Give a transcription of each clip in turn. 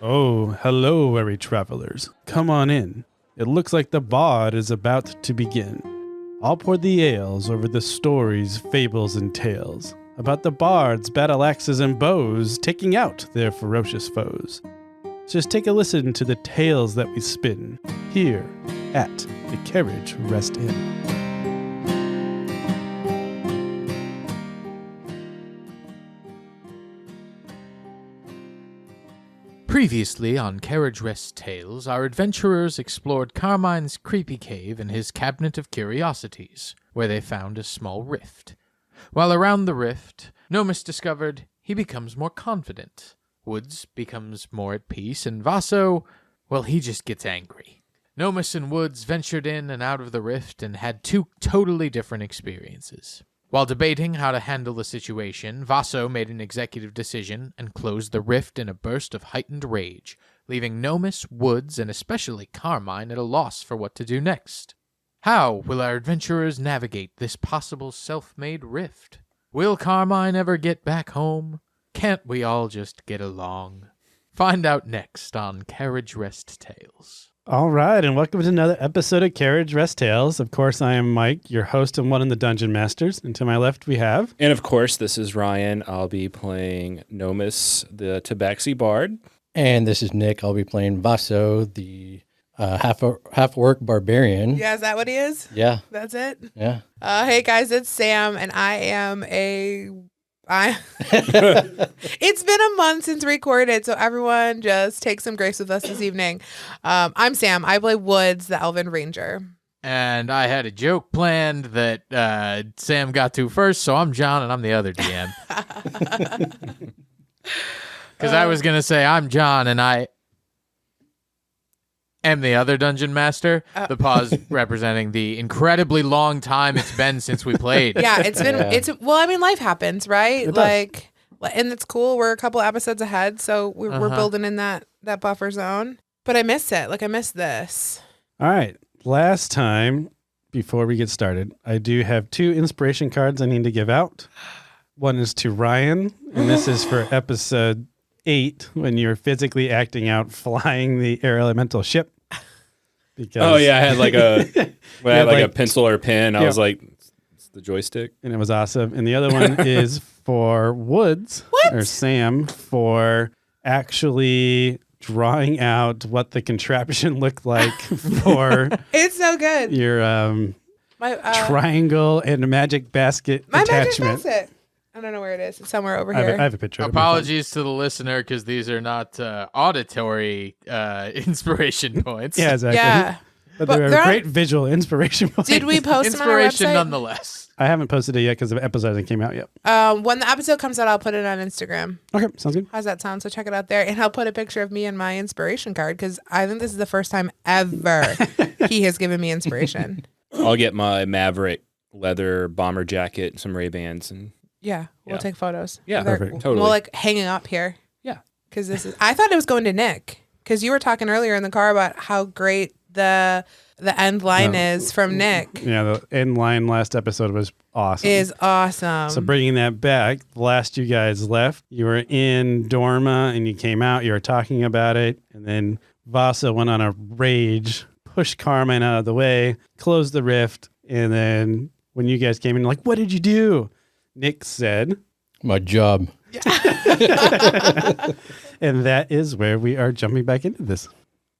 Oh, hello, weary travelers. Come on in. It looks like the bard is about to begin. I'll pour the ales over the stories, fables, and tales about the bards, battle axes, and bows taking out their ferocious foes. Just take a listen to the tales that we spin here at the Carriage Rest Inn. Previously on Carriage Rest Tales, our adventurers explored Carmine's creepy cave and his cabinet of curiosities, where they found a small rift. While around the rift, Nomus discovered he becomes more confident. Woods becomes more at peace, and Vaso, well, he just gets angry. Nomus and Woods ventured in and out of the rift and had two totally different experiences. While debating how to handle the situation, Vaso made an executive decision and closed the rift in a burst of heightened rage, leaving Nomus, Woods, and especially Carmine at a loss for what to do next. How will our adventurers navigate this possible self-made rift? Will Carmine ever get back home? Can't we all just get along? Find out next on Carriage Rest Tales. All right, and welcome to another episode of Carriage Rest Tales. Of course, I am Mike, your host and one of the Dungeon Masters. And to my left, we have... And of course, this is Ryan. I'll be playing Nomus, the Tabaxi Bard. And this is Nick. I'll be playing Vaso, the half-orc barbarian. Yeah, is that what he is? Yeah. That's it? Yeah. Hey, guys, it's Sam, and I am It's been a month since we recorded, so everyone just take some grace with us this evening. I'm Sam. I play Woods, the Elven Ranger. And I had a joke planned that Sam got to first, so I'm John, and I'm the other DM. Because I was going to say, I'm John, and I am the other Dungeon Master. The pause representing the incredibly long time it's been since we played. Yeah, it's been, well, I mean, life happens, right? And it's cool. We're a couple episodes ahead, so we're building in that buffer zone. But I miss it. I miss this. All right. Last time, before we get started, I do have 2 inspiration cards I need to give out. One is to Ryan, and this is for episode 8, when you're physically acting out flying the air elemental ship. Because I had like a pencil or pen. I was like, it's the joystick. And it was awesome. And the other one is for Woods, or Sam, for actually drawing out what the contraption looked like for it's so good. Your triangle and magic basket attachment. Magic basket. I don't know where it is. It's somewhere over here. I have a picture. Apologies to the listener because these are not auditory inspiration points. Yeah, exactly. Yeah. But they're great visual inspiration points. Did we post them on our Inspiration website? nonetheless. I haven't posted it yet because the episode hasn't came out yet. When the episode comes out, I'll put it on Instagram. Okay, sounds good. How's that sound? So check it out there. And I'll put a picture of me and my inspiration card because I think this is the first time ever he has given me inspiration. I'll get my Maverick leather bomber jacket and some Ray-Bans and... Yeah, we'll take photos. Yeah, perfect. Totally. We'll hanging up here. Yeah. Because this is, I thought it was going to Nick. Because you were talking earlier in the car about how great the end line is from Nick. Yeah, the end line last episode was awesome. Is awesome. So bringing that back, the last you guys left, you were in Dorma and you came out, you were talking about it, and then Vasa went on a rage, pushed Carmine out of the way, closed the rift, and then when you guys came in, what did you do? Nick said, my job. And that is where we are jumping back into this.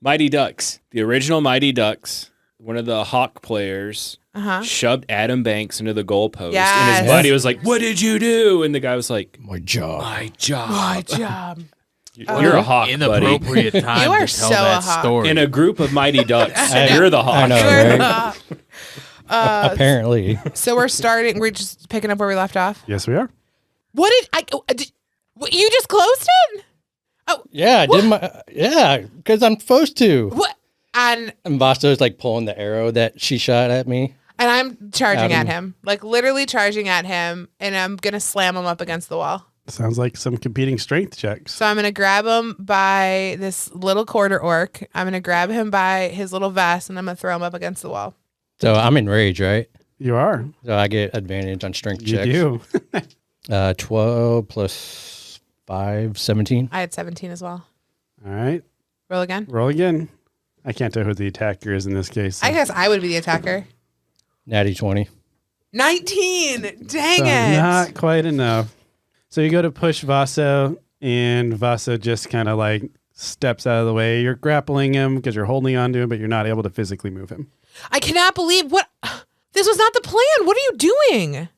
Mighty Ducks. The original Mighty Ducks, one of the Hawk players, shoved Adam Banks into the goalpost. Yes. And his buddy was like, what did you do? And the guy was like, my job. My job. My job. You're a Hawk, buddy. Inappropriate time You are to tell so that a Hawk. story. In a group of Mighty Ducks, you're the Hawk. I know, You're right? the Hawk. Apparently. So we're just picking up where we left off. Yes, we are. What you just closed it? Oh Yeah, I did because I'm supposed to. What? And Vaso's pulling the arrow that she shot at me. And I'm charging at him, literally charging at him, and I'm going to slam him up against the wall. Sounds like some competing strength checks. So I'm going to grab him by this little quarter orc. I'm going to grab him by his little vest, and I'm going to throw him up against the wall. So I'm in rage, right? You are. So I get advantage on strength You checks. do. 12 plus 5, 17. I had 17 as well. All right. Roll again. Roll again. I can't tell who the attacker is in this case. I guess I would be the attacker. Natty 20. 19. Dang So it. not quite enough. So you go to push Vaso, and Vaso just kind of like steps out of the way. You're grappling him because you're holding on to him, but you're not able to physically move him. I cannot believe what. This was not the plan. What are you doing?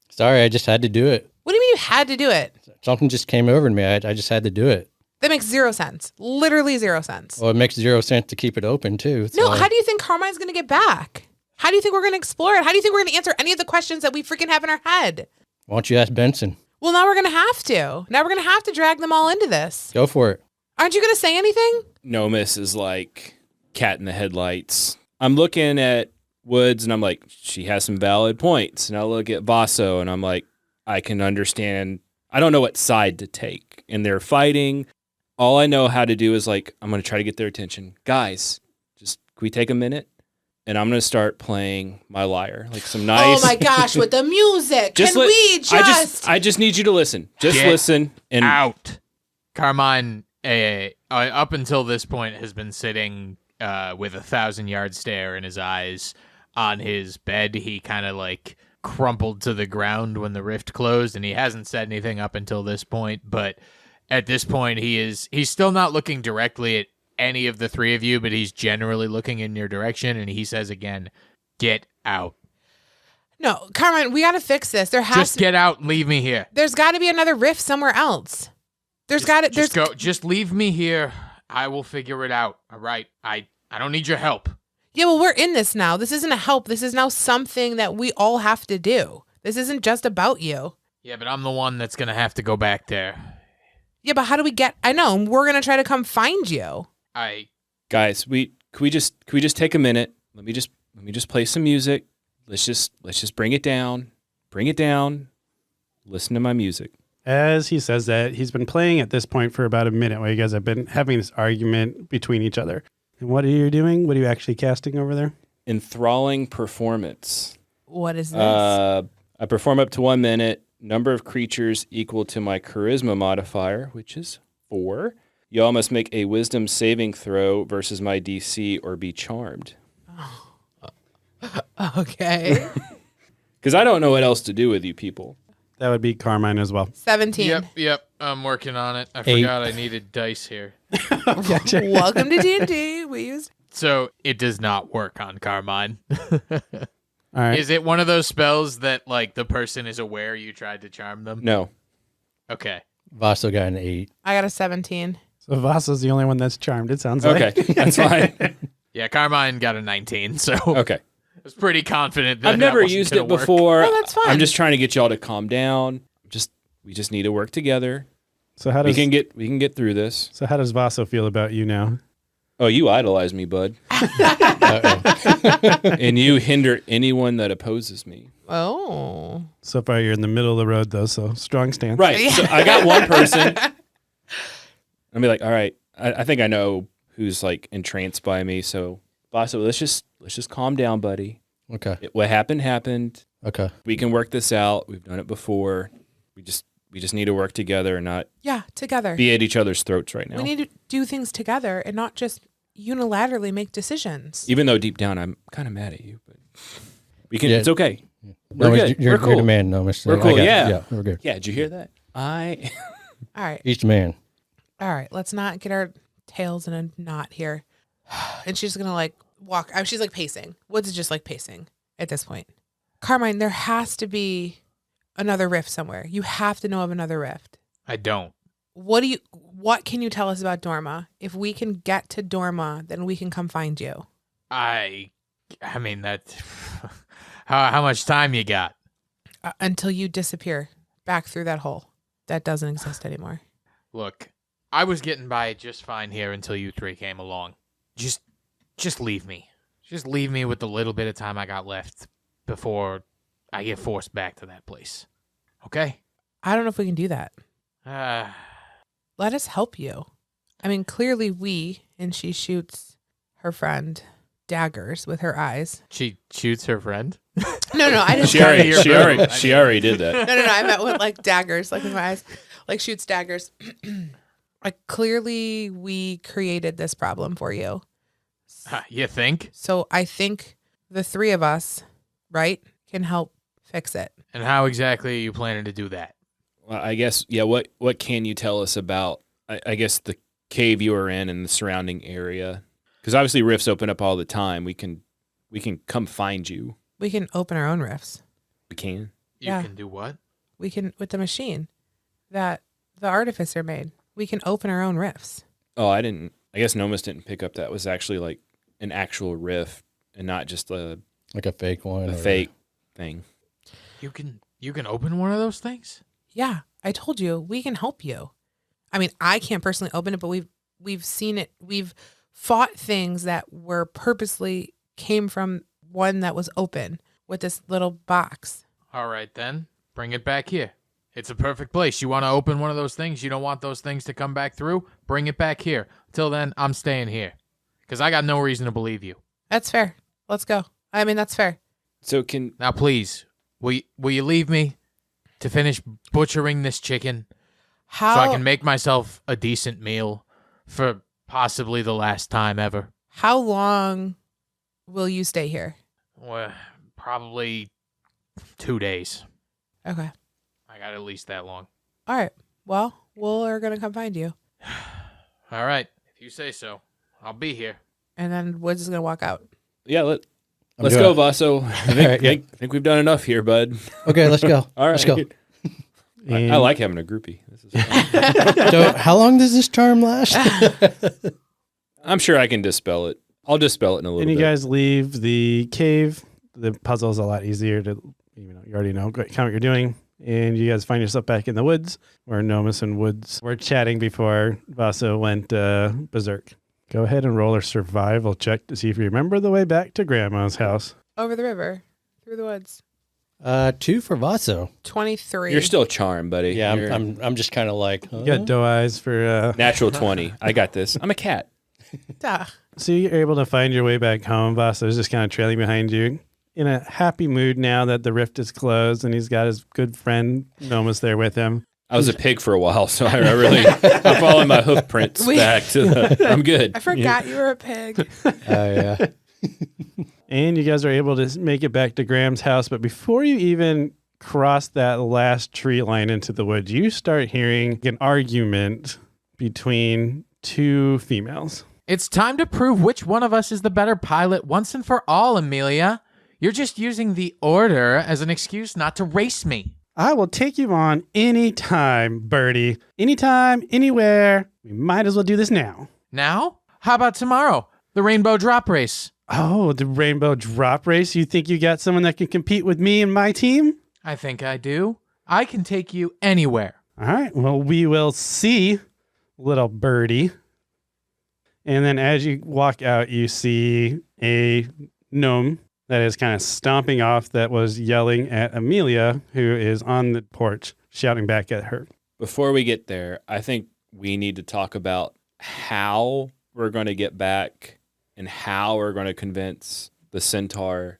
Sorry, I just had to do it. What do you mean you had to do it? Something just came over me. I just had to do it. That makes 0 sense. Literally 0 sense. Well, it makes 0 sense to keep it open, too. No, So how do you think Carmine's going to get back? How do you think we're going to explore it? How do you think we're going to answer any of the questions that we freaking have in our head? why don't you ask Benson? Well, now we're going to have to. Now we're going to have to drag them all into this. Go for it. Aren't you going to say anything? Nomis is like cat in the headlights. I'm looking at Woods and I'm like, she has some valid points. And I look at Vaso and I'm like, I can understand. I don't know what side to take. And they're fighting. All I know how to do is like, I'm going to try to get their attention. Guys, just can we take a minute? And I'm going to start playing my lyre. Like some nice. Oh my gosh, with the music. I just need you to listen. Just Get listen. And out. Carmine, up until this point, has been sitting with a 1,000-yard stare in his eyes on his bed. He kind of like crumpled to the ground when the rift closed, and he hasn't said anything up until this point. But at this point, he's still not looking directly at any of the three of you, but he's generally looking in your direction, and he says again, "Get out." No, Carmine, we got to fix this. Just get out and leave me here. There's got to be another rift somewhere else. Just leave me here. I will figure it out. All right. I don't need your help. Yeah, well, we're in this now. This isn't a help. This is now something that we all have to do. This isn't just about you. Yeah, but I'm the one that's going to have to go back there. Yeah, but how do we get... I know. We're going to try to come find you. Guys, can we just take a minute? Let me just play some music. Let's just bring it down. Bring it down. Listen to my music. As he says that, he's been playing at this point for about a minute while you guys have been having this argument between each other. And what are you doing? What are you actually casting over there? Enthralling performance. What is this? I perform up to 1 minute. Number of creatures equal to my charisma modifier, which is 4. Y'all must make a wisdom saving throw versus my DC or be charmed. Okay. Because I don't know what else to do with you people. That would be Carmine as well. 17. Yep. I'm working on it. I 8. forgot I needed dice here. Welcome to D&D. We use... So it does not work on Carmine. All right. Is it one of those spells that like the person is aware you tried to charm them? No. Okay. Vaso got an 8. I got a 17. So Vaso's the only one that's charmed, it sounds like. Okay, that's fine. Yeah, Carmine got a 19, so Okay. I was pretty confident that I've never that wasn't used gonna it work. before. No, that's fine. I'm just trying to get y'all to calm down. We just need to work together. So how We does can get through this. So how does Vaso feel about you now? Oh, you idolize me, bud. And you hinder anyone that opposes me. Oh. So far you're in the middle of the road though, so strong stance. Right. So I got one person. I'll be like, all right, I think I know who's like entranced by me. So Vaso, let's just calm down, buddy. Okay. What happened. Okay. We can work this out. We've done it before. We just need to work together and not Yeah, together. be at each other's throats right now. We need to do things together and not just unilaterally make decisions. Even though deep down I'm kind of mad at you, but we can. Yeah. It's okay. No, We're good. You're We're cool. the man, Nomis. We're cool, yeah. Yeah, we're good. Yeah, did you hear that? All right. Each man. All right. Let's not get our tails in a knot here. And she's going to like walk. She's like pacing. Woods is just like pacing at this point. Carmine, there has to be another rift somewhere. You have to know of another rift. I don't. What can you tell us about Dorma? If we can get to Dorma, then we can come find you. I mean that. How much time you got? Until you disappear back through that hole that doesn't exist anymore. Look, I was getting by just fine here until you three came along. Just leave me. Just leave me with the little bit of time I got left before I get forced back to that place. Okay? I don't know if we can do that. Uh, Let us help you. I mean, clearly and she shoots her friend daggers with her eyes. she shoots her friend? No, I just She already did that. No, I meant with like daggers, like with my eyes, like shoots daggers. Like, clearly we created this problem for you. You think? So I think the three of us, right, can help fix it. And how exactly are you planning to do that? Well, I guess, yeah, what can you tell us about, I guess, the cave you were in and the surrounding area? Because obviously rifts open up all the time. We can come find you. We can open our own rifts. We can. You Yeah. can do what? We can, with the machine that the artificer made, we can open our own rifts. Oh, I guess Nomus didn't pick up that was actually like an actual rift and not just Like a fake one. a or- fake thing. You can open one of those things? Yeah, I told you, we can help you. I mean, I can't personally open it, but we've seen it. We've fought things that were purposely came from one that was open with this little box. All right, then. Bring it back here. It's a perfect place. You want to open one of those things? You don't want those things to come back through? Bring it back here. Till then, I'm staying here. Because I got no reason to believe you. That's fair. Let's go. I mean, that's fair. So Now, please, will you leave me to finish butchering this chicken How so I can make myself a decent meal for possibly the last time ever? how long will you stay here? Well, probably 2 days. Okay. I got at least that long. All right. Well, we're gonna come find you, All right, if you say so. I'll be here. and then Woods is gonna walk out. yeah, I'm let's doing go, it. Vaso. I All right, yeah. think we've done enough here, bud. Okay, let's go. All right. Let's go. I like having a groupie. This is fun. So, how long does this charm last? I'm sure I can dispel it. I'll dispel it in a little And you bit. guys leave the cave. The puzzle's a lot easier to, you already know kind of what you're doing. And you guys find yourself back in the woods where Nomus and Woods were chatting before Vaso went berserk. Go ahead and roll a survival check to see if you remember the way back to Grandma's house. Over the river, through the woods. 2 for Vaso. 23. You're still charmed, buddy. Yeah, You're I'm just kind of like, huh? You got doe eyes for... natural 20. I got this. I'm a cat. Duh. So you're able to find your way back home. Vaso's just kind of trailing behind you. In a happy mood now that the rift is closed and he's got his good friend Nomus there with him. I was a pig for a while, so I'm following my hoof prints back to the... I'm good. I forgot you were a pig. Yeah. And you guys are able to make it back to Graham's house. But before you even cross that last tree line into the woods, you start hearing an argument between 2 females. It's time to prove which one of us is the better pilot once and for all, Amelia. You're just using the order as an excuse not to race me. I will take you on anytime, Birdie. Anytime, anywhere. We might as well do this now. Now? How about tomorrow? The Rainbow Drop Race. Oh, the Rainbow Drop Race. You think you got someone that can compete with me and my team? I think I do. I can take you anywhere. All right. Well, we will see, little birdie. And then as you walk out, you see a gnome that is kind of stomping off that was yelling at Amelia, who is on the porch shouting back at her. Before we get there, I think we need to talk about how we're going to get back and how we're going to convince the centaur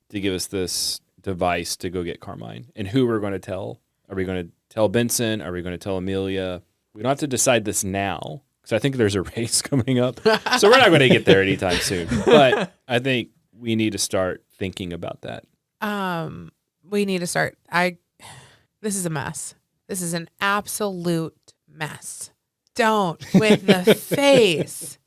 to give us this device to go get Carmine, and who we're going to tell. Are we going to tell Benson? Are we going to tell Amelia? We don't have to decide this now because I think there's a race coming up. So we're not going to get there anytime soon. But I think we need to start thinking about that. We need to start. This is a mess. This is an absolute mess. Don't with the face.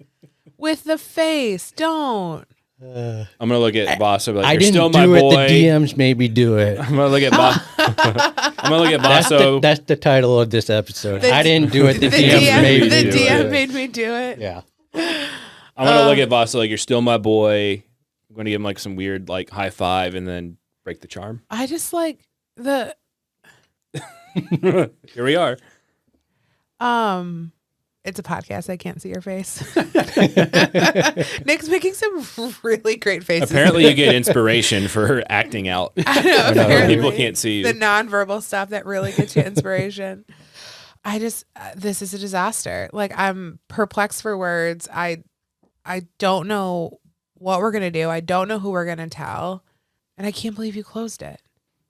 With the face. Don't. I'm going to look at Boss. Like, I you're didn't still my do it. boy. The DMs made me do it. I'm going to look at Boss. I'm going to look at Bosso. That's the title of this episode. The- I didn't do it. The, The DMs made me DM, the do DM it. made me do it. Yeah. I'm going to look at Bosso like, you're still my boy. I'm going to give him like some weird like high five and then break the charm. I just like the Here we are. it's a podcast. I can't see your face. Nick's making some really great faces. Apparently you get inspiration for acting out. I know, apparently. People can't see you. The nonverbal stuff that really gets you inspiration. I just this is a disaster. Like, I'm perplexed for words. I don't know what we're gonna do. I don't know who we're gonna tell, and I can't believe you closed it.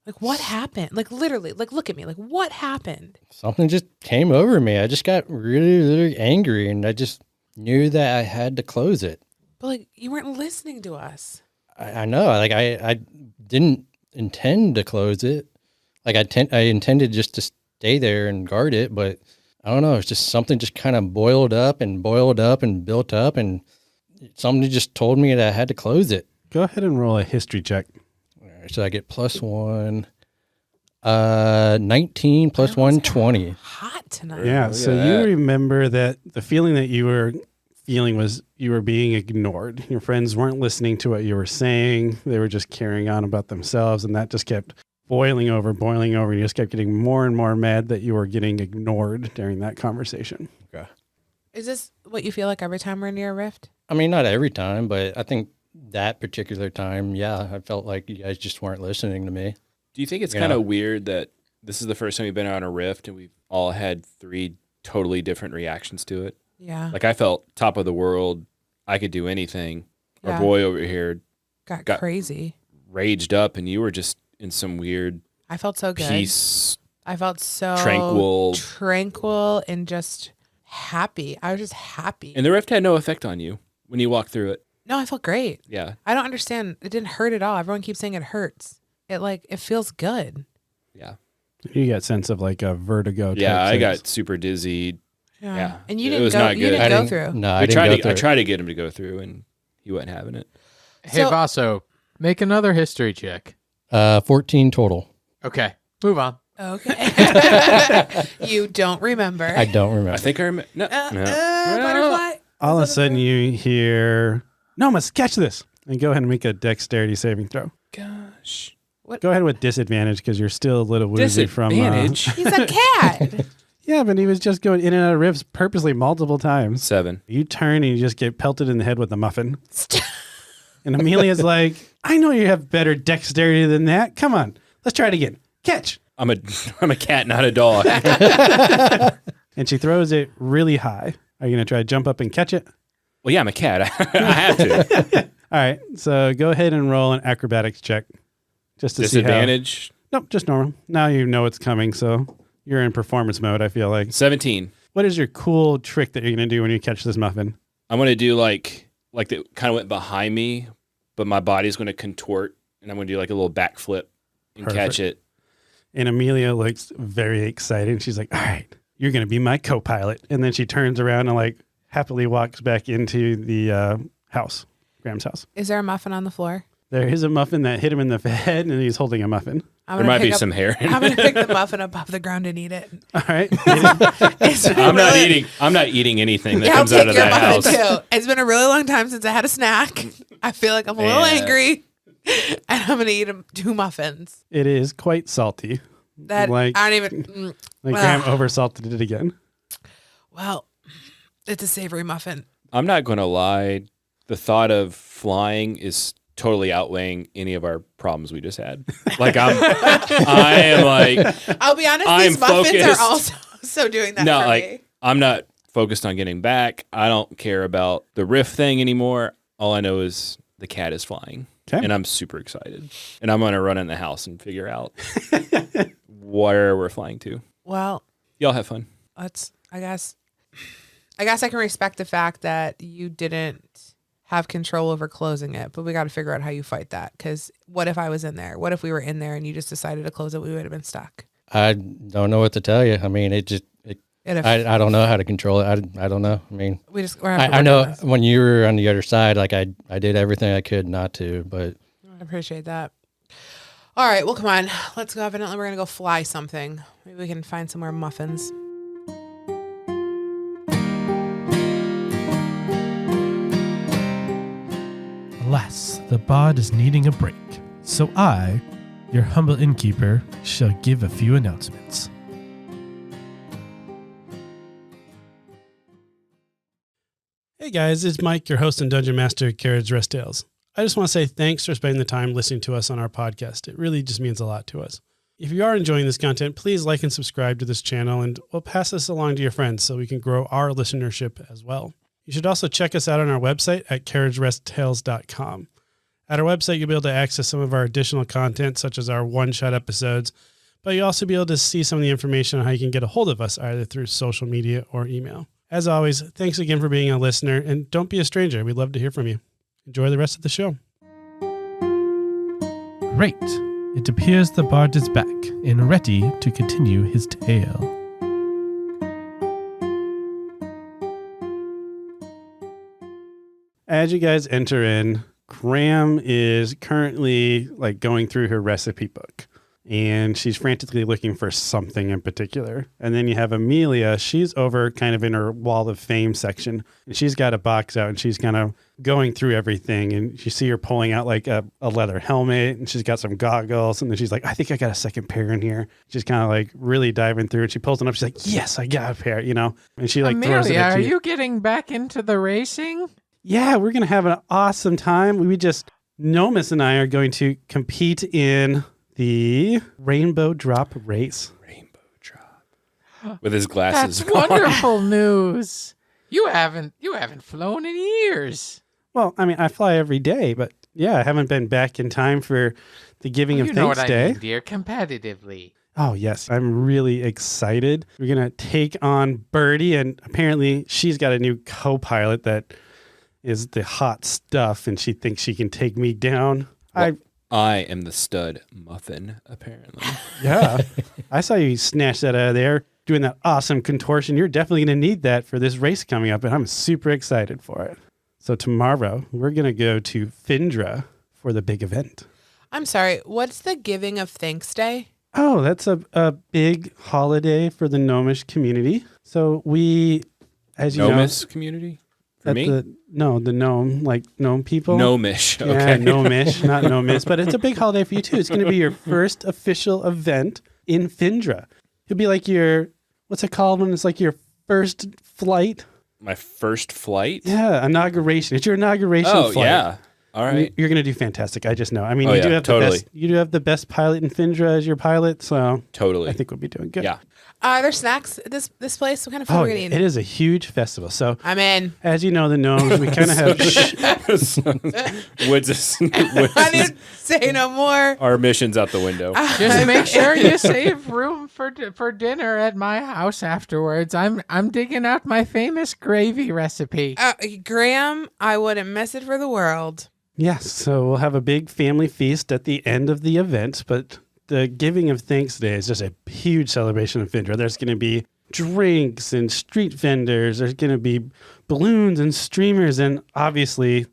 Like, what happened? Like, literally, like, look at me. Like, what happened? Something just came over me. I just got really, really angry, and I just knew that I had to close it. But, like, you weren't listening to us. I know. Like, I didn't intend to close it. Like, I intended just to stay there and guard it, but I don't know. It's just something just kind of boiled up and built up, and somebody just told me that I had to close it. Go ahead and roll a history check. All right, so I get +1. 19 plus 1, 20. Hot tonight. Yeah, look so at you that. remember that the feeling that you were feeling was you were being ignored. Your friends weren't listening to what you were saying. They were just carrying on about themselves, and that just kept boiling over. You just kept getting more and more mad that you were getting ignored during that conversation. Okay. Is this what you feel like every time we're near a rift? I mean, not every time, but I think that particular time, yeah, I felt like you guys just weren't listening to me. Do you think it's Yeah. kind of weird that this is the first time we've been on a rift and we've all had 3 totally different reactions to it? Yeah. Like I felt top of the world. I could do anything. Yeah. Our boy over here got got- crazy. raged up and you were just in some weird I felt so good. peace. I felt so Tranquil. and just happy. I was just happy. And the rift had no effect on you when you walked through it. No, I felt great. Yeah. I don't understand. It didn't hurt at all. Everyone keeps saying it hurts. It feels good. Yeah. You got sense of like a vertigo. Yeah. type I sense. got super dizzy. Yeah. And you It didn't was go. not You good. didn't I go didn't- through. No, I I didn't go through. tried to get him to go through and he wasn't having it. Hey, So- Vaso, make another history check. 14 total. Okay, move on. Okay. You don't remember. I don't remember. I think I remember. No. Butterfly. All of a sudden you hear, no, must catch this. And go ahead and make a dexterity saving throw. Gosh. Go ahead with disadvantage because you're still a little woozy from... Disadvantage. He's a cat. Yeah, but he was just going in and out of rifts purposely multiple times. 7. You turn and you just get pelted in the head with a muffin. And Amelia's like, I know you have better dexterity than that. Come on, let's try it again. Catch. I'm a cat, not a dog. And she throws it really high. Are you going to try to jump up and catch it? Well, yeah, I'm a cat. I have to. All right, so go ahead and roll an acrobatics check. Just to Disadvantage. see how... Nope, just normal. Now you know it's coming, so you're in performance mode, I feel like. 17. What is your cool trick that you're going to do when you catch this muffin? I'm going to do like it kind of went behind me, but my body's going to contort and I'm going to do like a little backflip and catch it. And Amelia looks very excited. She's like, all right, you're going to be my co-pilot. And then she turns around and like happily walks back into the house, Graham's house. Is there a muffin on the floor? There is a muffin that hit him in the head and he's holding a muffin. I'm There gonna might be pick up- some hair in I'm it. gonna pick the muffin up off the ground and eat it. All right. I'm not eating anything that Yeah, comes I'll out take of your that muffin house. too. It's been a really long time since I had a snack. I feel like I'm a little Yeah. angry, and I'm gonna eat 2 muffins. It is quite salty. That Like- I don't even. Like Graham Ugh. oversalted it again. Well, it's a savory muffin. I'm not going to lie. The thought of flying is totally outweighing any of our problems we just had. Like I am like, I'll be honest. I'm These muffins focused. are also doing that no, for like me. I'm not focused on getting back. I don't care about the riff thing anymore. All I know is the cat is flying. Okay. And I'm super excited. And I'm going to run in the house and figure out where we're flying to. Well, Y'all have fun. I guess I can respect the fact that you didn't have control over closing it, but we got to figure out how you fight that. Because what if I was in there? What if we were in there and you just decided to close it? We would have been stuck. I don't know what to tell you. I mean, I don't know how to control it. I don't know. I mean, We're gonna have to I work know on this. when you were on the other side, like I did everything I could not to, but I appreciate that. All right, well, come on. Let's go. Evidently, we're going to go fly something. Maybe we can find some more muffins. Alas, the bard is needing a break, so I, your humble innkeeper, shall give a few announcements. Hey guys, it's Mike, your host and Dungeon Master at Carriage Rest Tales. I just want to say thanks for spending the time listening to us on our podcast. It really just means a lot to us. If you are enjoying this content, please like and subscribe to this channel and we'll pass this along to your friends so we can grow our listenership as well. You should also check us out on our website at carriageresttales.com. At our website, you'll be able to access some of our additional content, such as our one-shot episodes, but you'll also be able to see some of the information on how you can get a hold of us, either through social media or email. As always, thanks again for being a listener, and don't be a stranger. We'd love to hear from you. Enjoy the rest of the show. Great. It appears the bard is back and ready to continue his tale. As you guys enter in, Graham is currently going through her recipe book, and she's frantically looking for something in particular. And then you have Amelia. She's over kind of in her wall of fame section, and she's got a box out, and she's kind of going through everything. And you see her pulling out a leather helmet, and she's got some goggles. And then she's like, I think I got a second pair in here. She's kind of really diving through it. She pulls it up. She's like, yes, I got a pair, And she Amelia, throws it at are you getting back into the racing? Yeah, we're going to have an awesome time. Nomis and I are going to compete in the RainbowDrop race. RainbowDrop. With his glasses. That's wonderful news. You haven't flown in years. Well, I fly every day, but yeah, I haven't been back in time for the Giving of You know Thanks what Day. I mean, dear, competitively. Oh, yes. I'm really excited. We're going to take on Birdie, and apparently she's got a new co-pilot that is the hot stuff, and she thinks she can take me down. Well, I am the stud muffin, apparently. Yeah. I saw you snatch that out of there, doing that awesome contortion. You're definitely going to need that for this race coming up, and I'm super excited for it. So tomorrow, we're going to go to Findra for the big event. I'm sorry. What's the Giving of Thanks Day? Oh, that's a big holiday for the Gnomish community. So we, as you Gnomish community? For me? the gnome, gnome people. Gnomish. Okay. Yeah, gnomish, not gnomish, but it's a big holiday for you too. It's going to be your first official event in Findra. It'll be like your, what's it called when it's like your first flight? My first flight? Yeah, inauguration. It's your inauguration flight. Oh, yeah. All right. You're going to do fantastic. I just know. Oh, you yeah, do have totally. you do have the best pilot in Findra as your pilot, so Totally. I think we'll be doing good. Yeah. Are there snacks at this place? What kind of food Oh, are we going to it eat? is a huge festival. So I'm in. as you know, the gnomes, we kind of have Woods is, I didn't say no more. our mission's out the window. Just make sure you save room for dinner at my house afterwards. I'm digging out my famous gravy recipe. Graham, I wouldn't miss it for the world. Yes, so we'll have a big family feast at the end of the event, but the Giving of Thanks Day is just a huge celebration of Findra. There's going to be drinks and street vendors. There's going to be balloons and streamers and obviously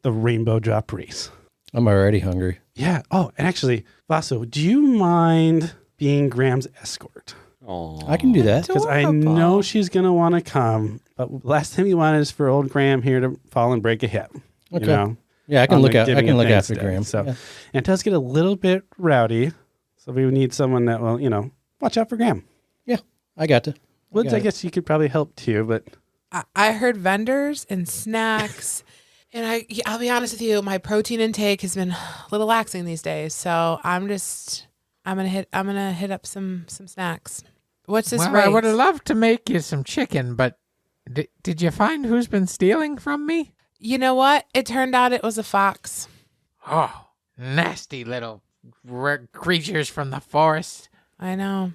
the RainbowDrop race. I'm already hungry. Yeah. Oh, and actually, Vaso, do you mind being Graham's escort? Aw. I can do that. Because I Adorable. know she's going to want to come, but last time you wanted is for old Graham here to fall and break a hip. Okay. You know? Yeah, I can on look the out. I Giving can of look Thanks after Day. Graham. So, Yeah. and it does get a little bit rowdy, so we would need someone that will, watch out for Graham. I got to. Woods, I guess you could probably help too, but I heard vendors and snacks, and I'll be honest with you, my protein intake has been a little laxing these days. So I'm gonna hit up some snacks. What's this Well, race? I would have loved to make you some chicken, but did you find who's been stealing from me? You know what? It turned out it was a fox. Oh, nasty little creatures from the forest. I know.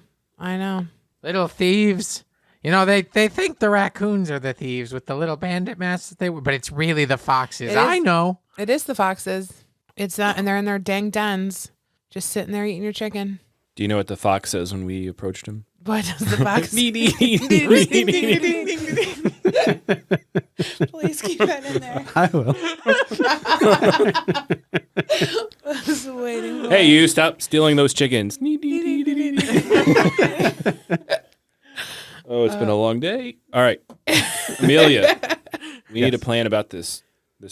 Little thieves. They think the raccoons are the thieves with the little bandit masks that but it's really the foxes. It is. I know. It is the foxes. It's not, and they're in their dang dens, just sitting there eating your chicken. Do you know what the fox says when we approached him? What does the fox? Please keep that in there. I will. I was waiting for Hey, you stop stealing those chickens. Oh, it's been a long day. All right. Amelia, we need a plan about this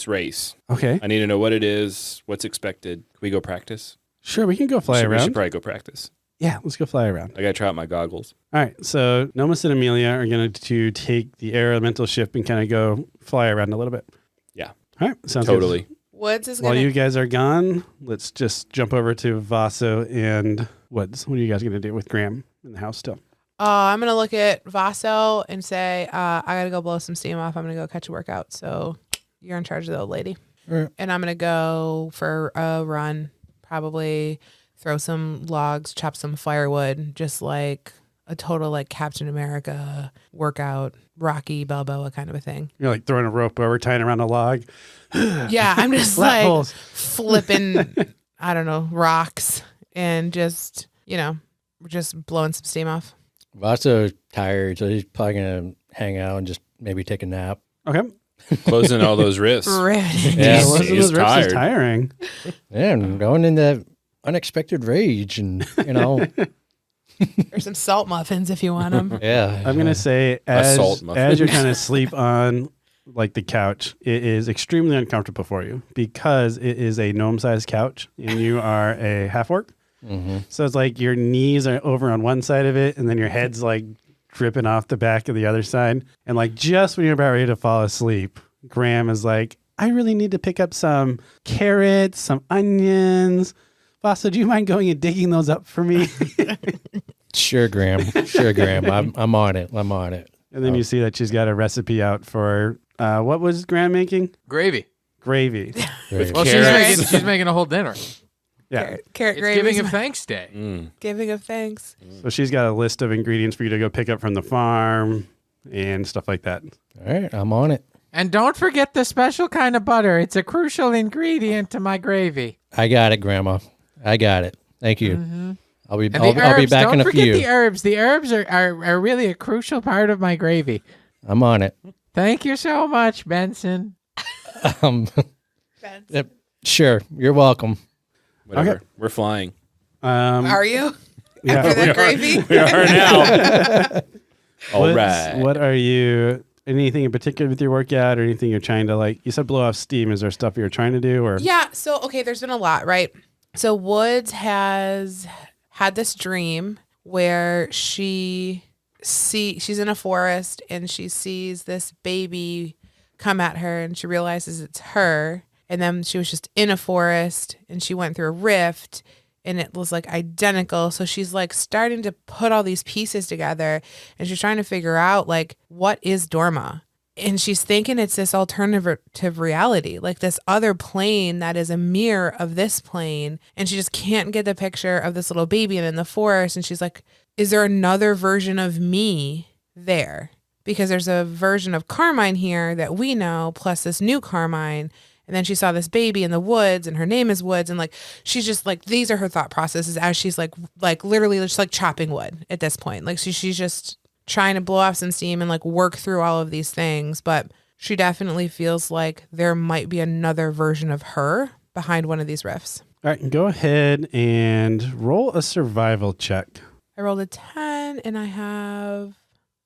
race. Okay. I need to know what it is, what's expected. Can we go practice? Sure, we can go fly We around. should probably go practice. Yeah, let's go fly around. I got to try out my goggles. All right, so Nomis and Amelia are going to take the air elemental ship and kind of go fly around a little bit. Yeah. All right, sounds Totally. good. Woods is While gonna. you guys are gone, let's just jump over to Vaso and Woods. What are you guys going to do with Graham in the house still? I'm gonna look at Vaso and say, I gotta go blow some steam off. I'm gonna go catch a workout. So you're in charge of the old lady. Alright. And I'm going to go for a run, probably throw some logs, chop some firewood, just like a total like Captain America workout, Rocky Balboa kind of a thing. You're like throwing a rope over, tying around a log. Yeah, I'm just Rat like holes. flipping, I don't know, rocks and just, just blowing some steam off. Vaso's tired, so he's probably gonna hang out and just maybe take a nap. Okay. Closing all those rifts. Riveting. Yeah, He's- Listen to he's those rips is tired. tiring. Yeah, and going in that unexpected rage, and Or some salt muffins if you want them. yeah. I'm gonna say Assault muffin. as you're kind of sleep on like the couch, it is extremely uncomfortable for you because it is a gnome-sized couch and you are a half orc. Mm-hmm. So it's like your knees are over on one side of it, and then your head's like dripping off the back of the other side. And like just when you're about ready to fall asleep, Graham is like, "I really need to pick up some carrots, some onions. Vaso, do you mind going and digging those up for me?" Sure, Graham. Sure, Graham. I'm on it. I'm on it. And then you see that she's got a recipe out for what was Graham making? Gravy. Gravy. Great. Well, Carrots. she's making a whole dinner. Yeah. Carrot It's gravy. Giving of Thanks Day. Mm. Giving of thanks. So she's got a list of ingredients for you to go pick up from the farm and stuff like that. All right, I'm on it. And don't forget the special kind of butter. It's a crucial ingredient to my gravy. I got it, Grandma. I got it. Thank you. Mm-hmm. I'll be And I'll, the I'll be herbs, back don't in a forget few. the herbs. The herbs are really a crucial part of my gravy. I'm on it. Thank you so much, Benson. Um, yep, sure. You're welcome. Whatever. Okay. We're flying. Are you? Yeah. After that gravy? We are now. All What's- right. What are you? Anything in particular with your workout, or anything you're trying to like? You said blow off steam. Is there stuff you're trying to do, or Yeah. So, okay, there's been a lot, right? So Woods has had this dream where she's in a forest and she sees this baby come at her and she realizes it's her. And then she was just in a forest and she went through a rift and it was like identical. So she's like starting to put all these pieces together and she's trying to figure out like, what is Dorma? And she's thinking it's this alternative reality, like this other plane that is a mirror of this plane. And she just can't get the picture of this little baby and in the forest. And she's like, is there another version of me there? Because there's a version of Carmine here that we know, plus this new Carmine. And then she saw this baby in the woods and her name is Woods. And like, she's just like, these are her thought processes as she's like literally just like chopping wood at this point. Like she's just trying to blow off some steam and like work through all of these things. But she definitely feels like there might be another version of her behind one of these rifts. all right? Go ahead and roll a survival check. I rolled a 10 and I have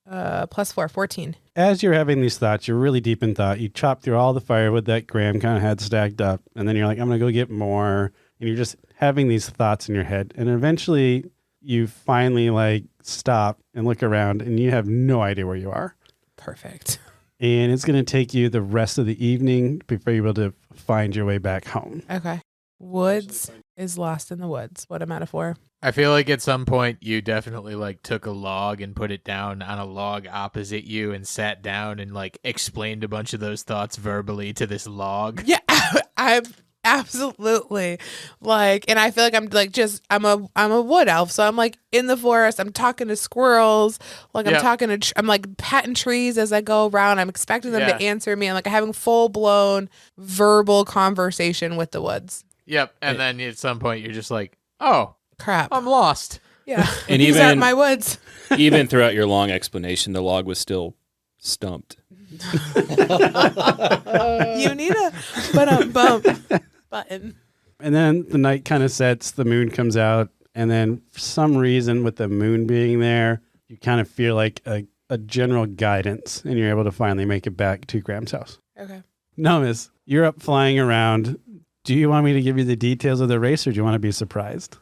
+4, 14. As you're having these thoughts, you're really deep in thought. You chop through all the firewood that Graham kind of had stacked up, and then you're like, I'm going to go get more. And you're just having these thoughts in your head. And eventually you finally like stop and look around and you have no idea where you are. Perfect. And it's going to take you the rest of the evening before you're able to find your way back home. Okay. Woods is lost in the woods. What a metaphor. I feel like at some point you definitely like took a log and put it down on a log opposite you and sat down and like explained a bunch of those thoughts verbally to this log. Yeah, I'm absolutely like, and I feel like I'm like I'm a wood elf, so I'm like in the forest. I'm talking to squirrels, like I'm Yeah. talking to, I'm like patting trees as I go around. I'm expecting them Yeah. to answer me. I'm like having full blown verbal conversation with the woods. Yep. And then at some point you're just like, oh, Crap. I'm lost. Yeah, And these aren't even- my woods. Even throughout your long explanation, the log was still stumped. You need a bump button. And then the night kind of sets, the moon comes out, and then for some reason, with the moon being there, you kind of feel like a general guidance, and you're able to finally make it back to Graham's house. Okay. Nomis, you're up flying around. Do you want me to give you the details of the race, or do you want to be surprised?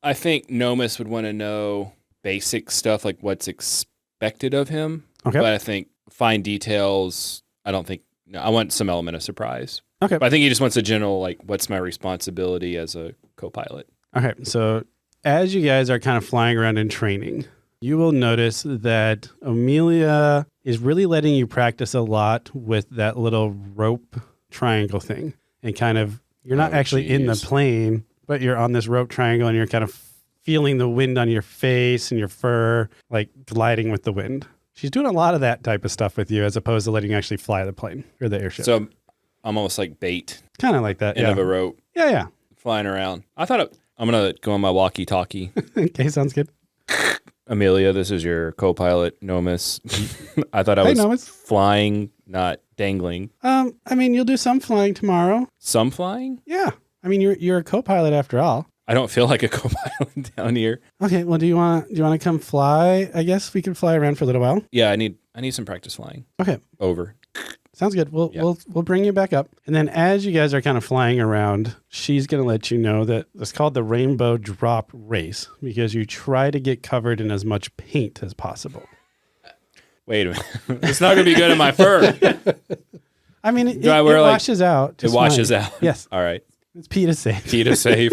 I think Nomis would want to know basic stuff like what's expected of him. Okay. But I think fine details, I don't think, no, I want some element of surprise. Okay. But I think he just wants a general, like, what's my responsibility as a co-pilot? Okay, so as you guys are kind of flying around and training, you will notice that Amelia is really letting you practice a lot with that little rope triangle thing. And kind of, you're not Oh, actually in the geez. plane, but you're on this rope triangle and you're kind of feeling the wind on your face and your fur, like gliding with the wind. She's doing a lot of that type of stuff with you as opposed to letting you actually fly the plane or the airship. So I'm almost like bait, Kind of like that. end Yeah. of a rope, Yeah. flying around. I'm going to go on my walkie-talkie. Okay, sounds good. Amelia, this is your co-pilot, Nomus. I thought I Hey, was Nomus. flying, not dangling. I mean, you'll do some flying tomorrow. Some flying? Yeah. I mean, you're a co-pilot after all. I don't feel like a co-pilot down here. Okay. Well, do you want to come fly? I guess we can fly around for a little while. Yeah, I need some practice flying. Okay. Over. Sounds good. Yeah. We'll bring you back up. And then as you guys are kind of flying around, she's going to let you know that it's called the RainbowDrop race because you try to get covered in as much paint as possible. Wait a minute. It's not going to be good in my fur. I mean, it I wear, like- washes out. It just washes fine. out. Yes. All right. It's PETA safe. PETA safe.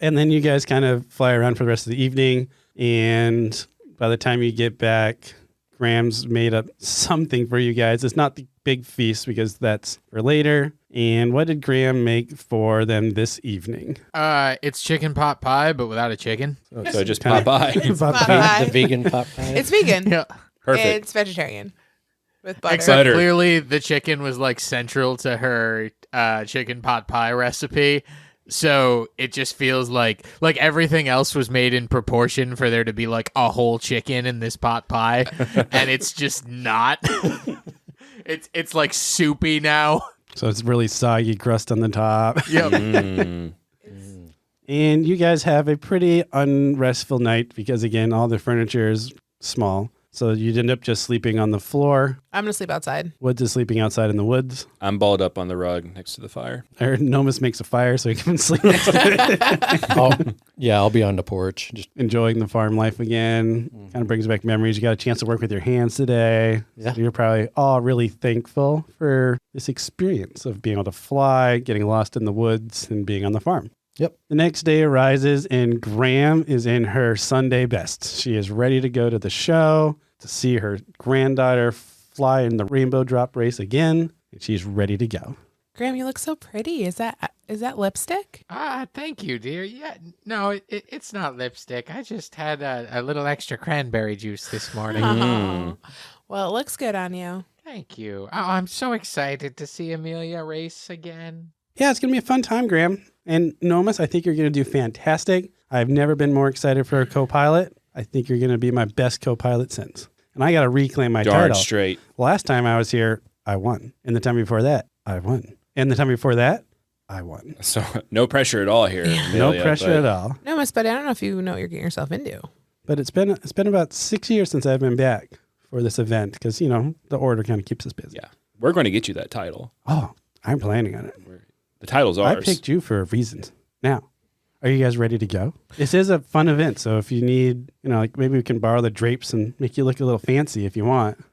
And then you guys kind of fly around for the rest of the evening. And by the time you get back, Graham's made up something for you guys. It's not the big feast because that's for later. And what did Graham make for them this evening? It's chicken pot pie, but without a chicken. So just Kinda- pop by. About pot that. pie. The vegan pot pie. It's vegan. Yeah. Perfect. It's vegetarian with butter. Except Butter. clearly the chicken was like central to her chicken pot pie recipe. So it just feels like everything else was made in proportion for there to be like a whole chicken in this pot pie. And it's just not. It's like soupy now. So it's really soggy crust on the top. Yep. Mm. And you guys have a pretty unrestful night because, again, all the furniture is small. So you'd end up just sleeping on the floor. I'm gonna sleep outside. Woods is sleeping outside in the woods. I'm balled up on the rug next to the fire. I heard Nomus makes a fire so he can sleep next to it. I'll be on the porch. Just Enjoying the farm life again. Kind of brings back memories. You got a chance to work with your hands today. Yeah. So you're probably all really thankful for this experience of being able to fly, getting lost in the woods, and being on the farm. Yep. The next day arises, and Graham is in her Sunday best. She is ready to go to the show to see her granddaughter fly in the RainbowDrop race again, and she's ready to go. Graham, you look so pretty. Is that lipstick? Thank you, dear. Yeah, no, it's not lipstick. I just had a little extra cranberry juice this morning. Oh. Well, it looks good on you. Thank you. Oh, I'm so excited to see Amelia race again. Yeah, it's going to be a fun time, Graham. And Nomus, I think you're going to do fantastic. I've never been more excited for a co-pilot. I think you're going to be my best co-pilot since. And I got to reclaim my Darn title. straight. Last time I was here, I won. And the time before that, I won. And the time before that, I won. So no pressure at all here. No Amelia, pressure but at all. No, Miss Buddy, I don't know if you know what you're getting yourself into. But it's been about 6 years since I've been back for this event because, the order kind of keeps us busy. Yeah. We're going to get you that title. Oh, I'm planning on it. The title's I ours. picked you for a reason. Now, are you guys ready to go? This is a fun event, so if you need, maybe we can borrow the drapes and make you look a little fancy if you want.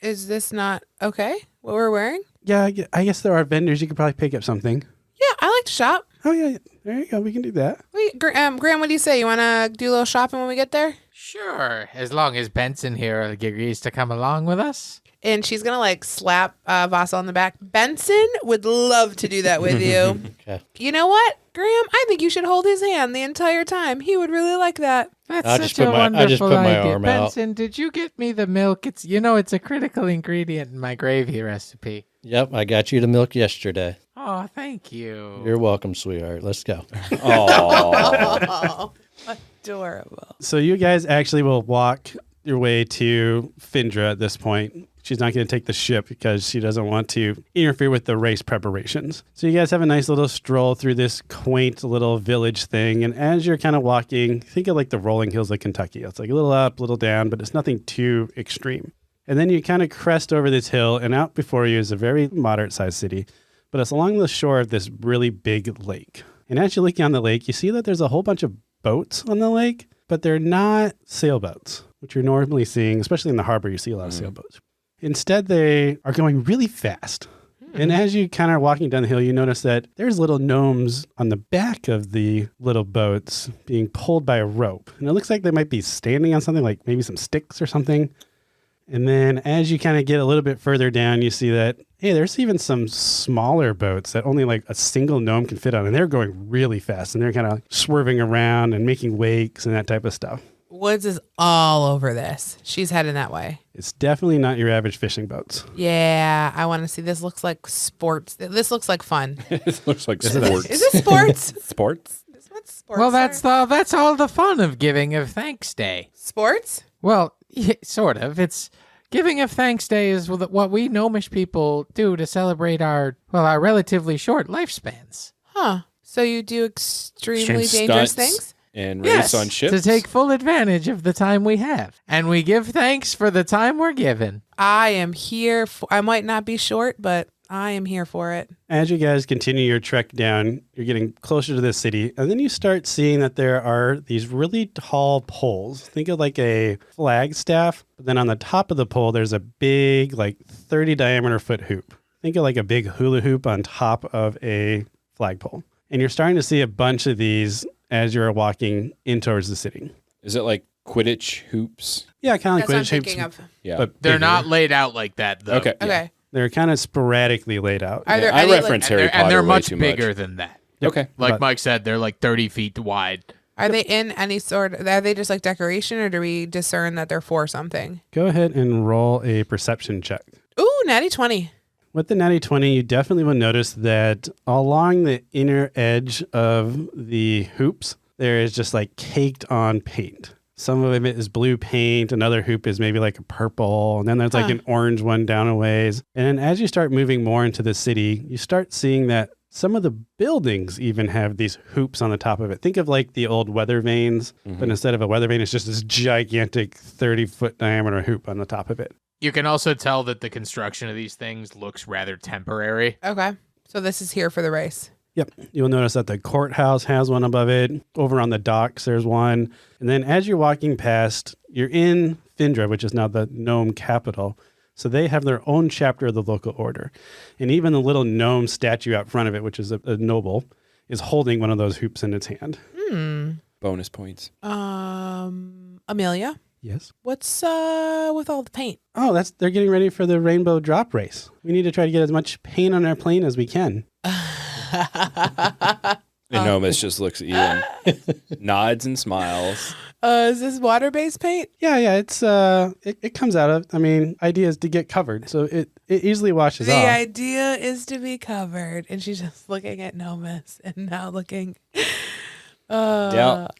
Is this not okay? What we're wearing? Yeah, I guess there are vendors. You could probably pick up something. Yeah, I like to shop. Oh, yeah. There you go. We can do that. Wait, Graham, what do you say? You want to do a little shopping when we get there? Sure, as long as Benson here agrees to come along with us. And she's going to slap Vasa on the back. Benson would love to do that with you. okay. You know what, Graham? I think you should hold his hand the entire time. He would really like that. That's I'll such just put a my- wonderful I just put my idea. arm out. Benson, did you get me the milk? It's a critical ingredient in my gravy recipe. Yep, I got you the milk yesterday. Oh, thank you. You're welcome, sweetheart. Let's go. Oh. Oh, adorable. So you guys actually will walk your way to Findra at this point. She's not going to take the ship because she doesn't want to interfere with the race preparations. So you guys have a nice little stroll through this quaint little village thing. And as you're kind of walking, think of the rolling hills of Kentucky. It's a little up, a little down, but it's nothing too extreme. And then you kind of crest over this hill, and out before you is a very moderate-sized city. But it's along the shore of this really big lake. And as you're looking on the lake, you see that there's a whole bunch of boats on the lake, but they're not sailboats, which you're normally seeing, especially in the harbor, you see a lot of sailboats. Instead, they are going really fast. And as you kind of walking down the hill, you notice that there's little gnomes on the back of the little boats being pulled by a rope. And it looks like they might be standing on something, like maybe some sticks or something. And then as you kind of get a little bit further down, you see that, hey, there's even some smaller boats that only like a single gnome can fit on. And they're going really fast. And they're kind of swerving around and making wakes and that type of stuff. Woods is all over this. She's heading that way. It's definitely not your average fishing boats. Yeah, I want to see. This looks like sports. This looks like fun. It looks like sports. Is it sports? Sports? Is what sports Well, that's are? that's all the fun of Giving of Thanks Day. Sports? Well, yeah, sort of. It's Giving of Thanks Day is what we gnomish people do to celebrate our relatively short lifespans. Huh. So you do extremely Extreme dangerous stunts. things? And race on ships. To take full advantage of the time we have. And we give thanks for the time we're given. I am here for, I might not be short, but I am here for it. As you guys continue your trek down, you're getting closer to the city, and then you start seeing that there are these really tall poles. Think of like a flagstaff, but then on the top of the pole, there's a big, like 30 diameter foot hoop. Think of like a big hula hoop on top of a flagpole. And you're starting to see a bunch of these as you're walking in towards the city. Is it like Quidditch hoops? Yeah, kind of That's like what I'm Quidditch thinking hoops, of. Yeah. but They're bigger. not laid out like that, though. Okay. Okay. They're kind of sporadically laid out. Are there I any, reference like, Harry Potter And they're way much too bigger much. than that. Okay. Like But- Mike said, they're like 30 feet wide. are they in any sort, are they just like decoration, or do we discern that they're for something? Go ahead and roll a perception check. Ooh, natty 20. With the natty 20, you definitely will notice that along the inner edge of the hoops, there is just like caked on paint. Some of it is blue paint. Another hoop is maybe like a purple. And then there's like an orange one down a ways. And then as you start moving more into the city, you start seeing that some of the buildings even have these hoops on the top of it. Think of like the old weather vanes, but instead of a weather vane, it's just this gigantic 30-foot diameter hoop on the top of it. You can also tell that the construction of these things looks rather temporary. Okay. So this is here for the race. Yep. You'll notice that the courthouse has one above it. Over on the docks, there's one. And then as you're walking past, you're in Findra, which is now the gnome capital. So they have their own chapter of the local order. And even the little gnome statue out front of it, which is a noble, is holding one of those hoops in its hand. Bonus points. Amelia, Yes. what's with all the paint? Oh, they're getting ready for the Rainbow Drop race. We need to try to get as much paint on our plane as we can. And Nomis just looks at you and nods and smiles. Is this water-based paint? Yeah, it's it comes out of, I mean, idea is to get covered. So it easily washes The off. idea is to be covered. And she's just looking at Nomis and now looking. Yep.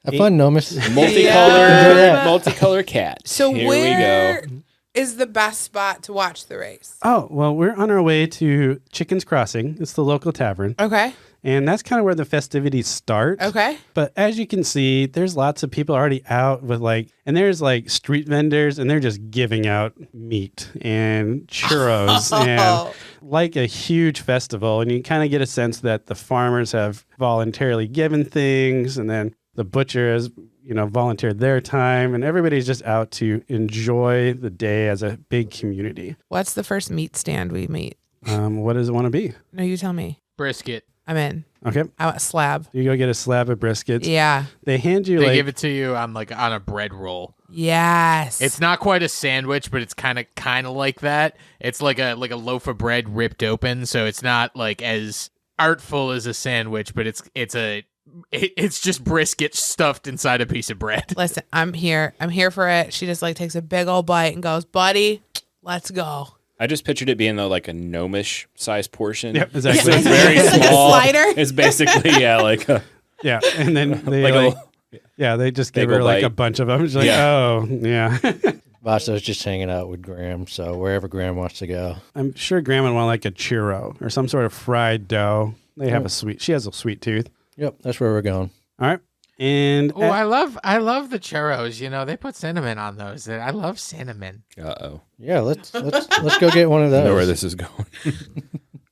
Have fun, Nomis. Multicolor cat. So Here where we go. is the best spot to watch the race? Oh, well, we're on our way to Chicken's Crossing. It's the local tavern. Okay. And that's kind of where the festivities start. Okay. But as you can see, there's lots of people already out with and there's like street vendors, and they're just giving out meat and churros and like a huge festival. And you kind of get a sense that the farmers have voluntarily given things, and then the butcher has, volunteered their time, and everybody's just out to enjoy the day as a big community. What's the first meat stand we meet? What does it want to be? No, you tell me. Brisket. I'm in. Okay. I want a slab. You go get a slab of briskets. Yeah. They hand you They like give it to you on a bread roll. Yes. It's not quite a sandwich, but it's kind of like that. It's like a loaf of bread ripped open, so it's not like as artful as a sandwich, but it's just brisket stuffed inside a piece of bread. Listen, I'm here. I'm here for it. She just takes a big old bite and goes, buddy, let's go. I just pictured it being like a gnomish size portion. Yep, exactly. So it's very It's like a small. slider. It's basically like a Yeah, and then they Like they just give bagel her like a bite. bunch of them. She's like, Yeah. oh, yeah. Vasa's just hanging out with Graham, so wherever Graham wants to go. I'm sure Graham would want like a churro or some sort of fried dough. They have she has a sweet tooth. Yep, that's where we're going. All right. And Oh, I love the churros. They put cinnamon on those. I love cinnamon. uh-oh. Yeah, let's go get one of I those. know where this is going.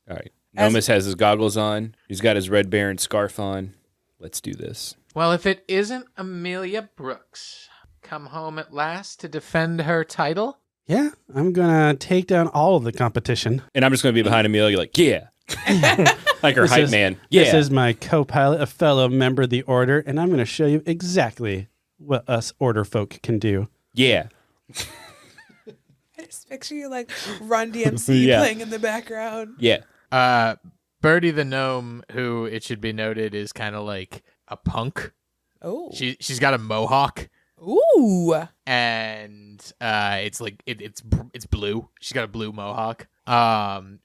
All right. Nomis has his goggles on. He's got his Red Baron scarf on. Let's do this. Well, if it isn't Amelia Brooks, come home at last to defend her title. yeah, I'm going to take down all of the competition. And I'm just going to be behind Amelia like, yeah. Like her This hype is- man. This Yeah. is my co-pilot, a fellow member of the Order, and I'm going to show you exactly what us Order folk can do. Yeah. just picture you like Run DMC Yeah. playing in the background. Yeah. Birdie the gnome, who it should be noted is kind of like a punk. Oh. She's got a mohawk, Ooh. and it's like it's blue. She's got a blue mohawk.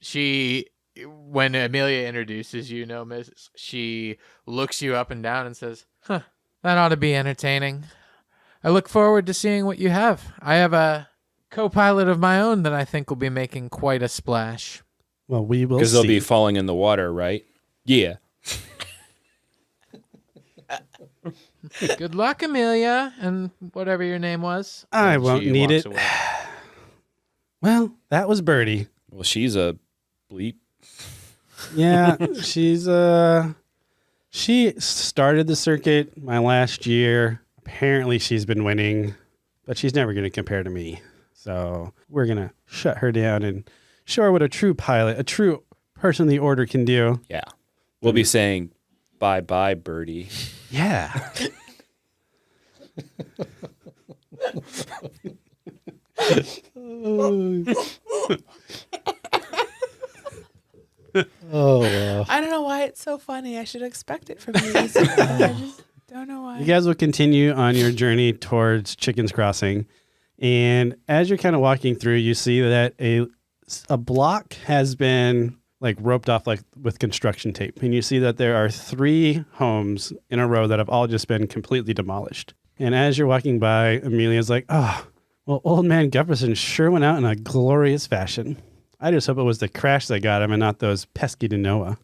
She when Amelia introduces you, Miss, she looks you up and down and says, "Huh, that ought to be entertaining. I look forward to seeing what you have. I have a co-pilot of my own that I think will be making quite a splash." Well, we will Because see. they'll be falling in the water, right? Yeah. Good luck, Amelia, and whatever your name was. I And won't she need walks it. away. Well, that was Birdie. Well, she's a bleep. Yeah, she started the circuit my last year. Apparently she's been winning, but she's never going to compare to me. So we're going to shut her down and show her what a true pilot, a true person of the order can do. Yeah. We'll be saying bye-bye, Birdie. Yeah. Oh, wow. I don't know why it's so funny. I should expect it from you. I just don't know why. You guys will continue on your journey towards Chicken's Crossing. And as you're kind of walking through, you see that a block has been like roped off like with construction tape. And you see that there are 3 homes in a row that have all just been completely demolished. And as you're walking by, Amelia's like, oh, well, old man Gufferson sure went out in a glorious fashion. I just hope it was the crash that got him and not those pesky Denoa.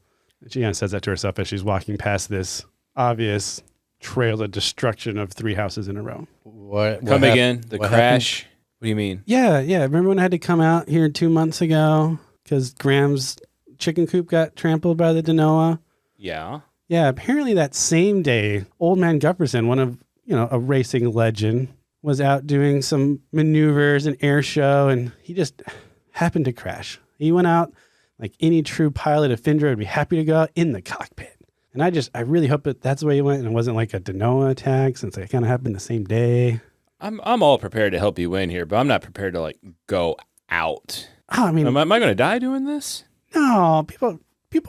She kind of says that to herself as she's walking past this obvious trail of destruction of 3 houses in a row. What Come hap- again. The what crash. What do you mean? Yeah. Remember when I had to come out here 2 months ago because Graham's chicken coop got trampled by the Denoa? Yeah. Yeah, apparently that same day, old man Gufferson, one of, a racing legend, was out doing some maneuvers and air show, and he just happened to crash. He went out like any true pilot of Findra would be happy to go out in the cockpit. And I really hope that that's the way he went and it wasn't like a Denoa attack since it kind of happened the same day. I'm all prepared to help you win here, but I'm not prepared to like go out. Oh, I mean, Am I going to die doing this? no, people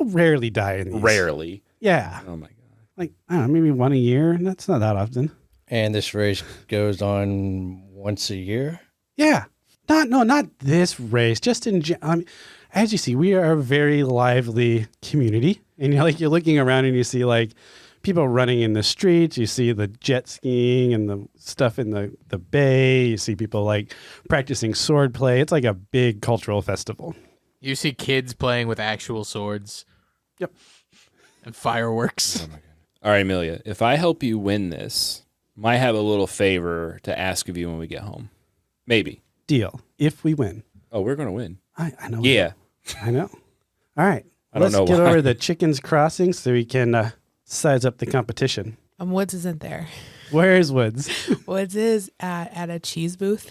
rarely die in these. Rarely. Yeah. Oh my god. Like, I don't know, maybe one a year. That's not that often. And this race goes on once a year? Yeah. Not this race. Just as you see, we are a very lively community. And you're looking around and you see like people running in the streets. You see the jet skiing and the stuff in the bay. You see people like practicing sword play. It's like a big cultural festival. You see kids playing with actual swords. Yep. And fireworks. All right, Amelia, if I help you win this, might have a little favor to ask of you when we get home. Maybe. Deal. If we win. Oh, we're going to win. I know. Yeah. I know. All right. I don't Let's know get why. over the Chicken's Crossing so we can size up the competition. Woods isn't there. Where is Woods? Woods is at a cheese booth.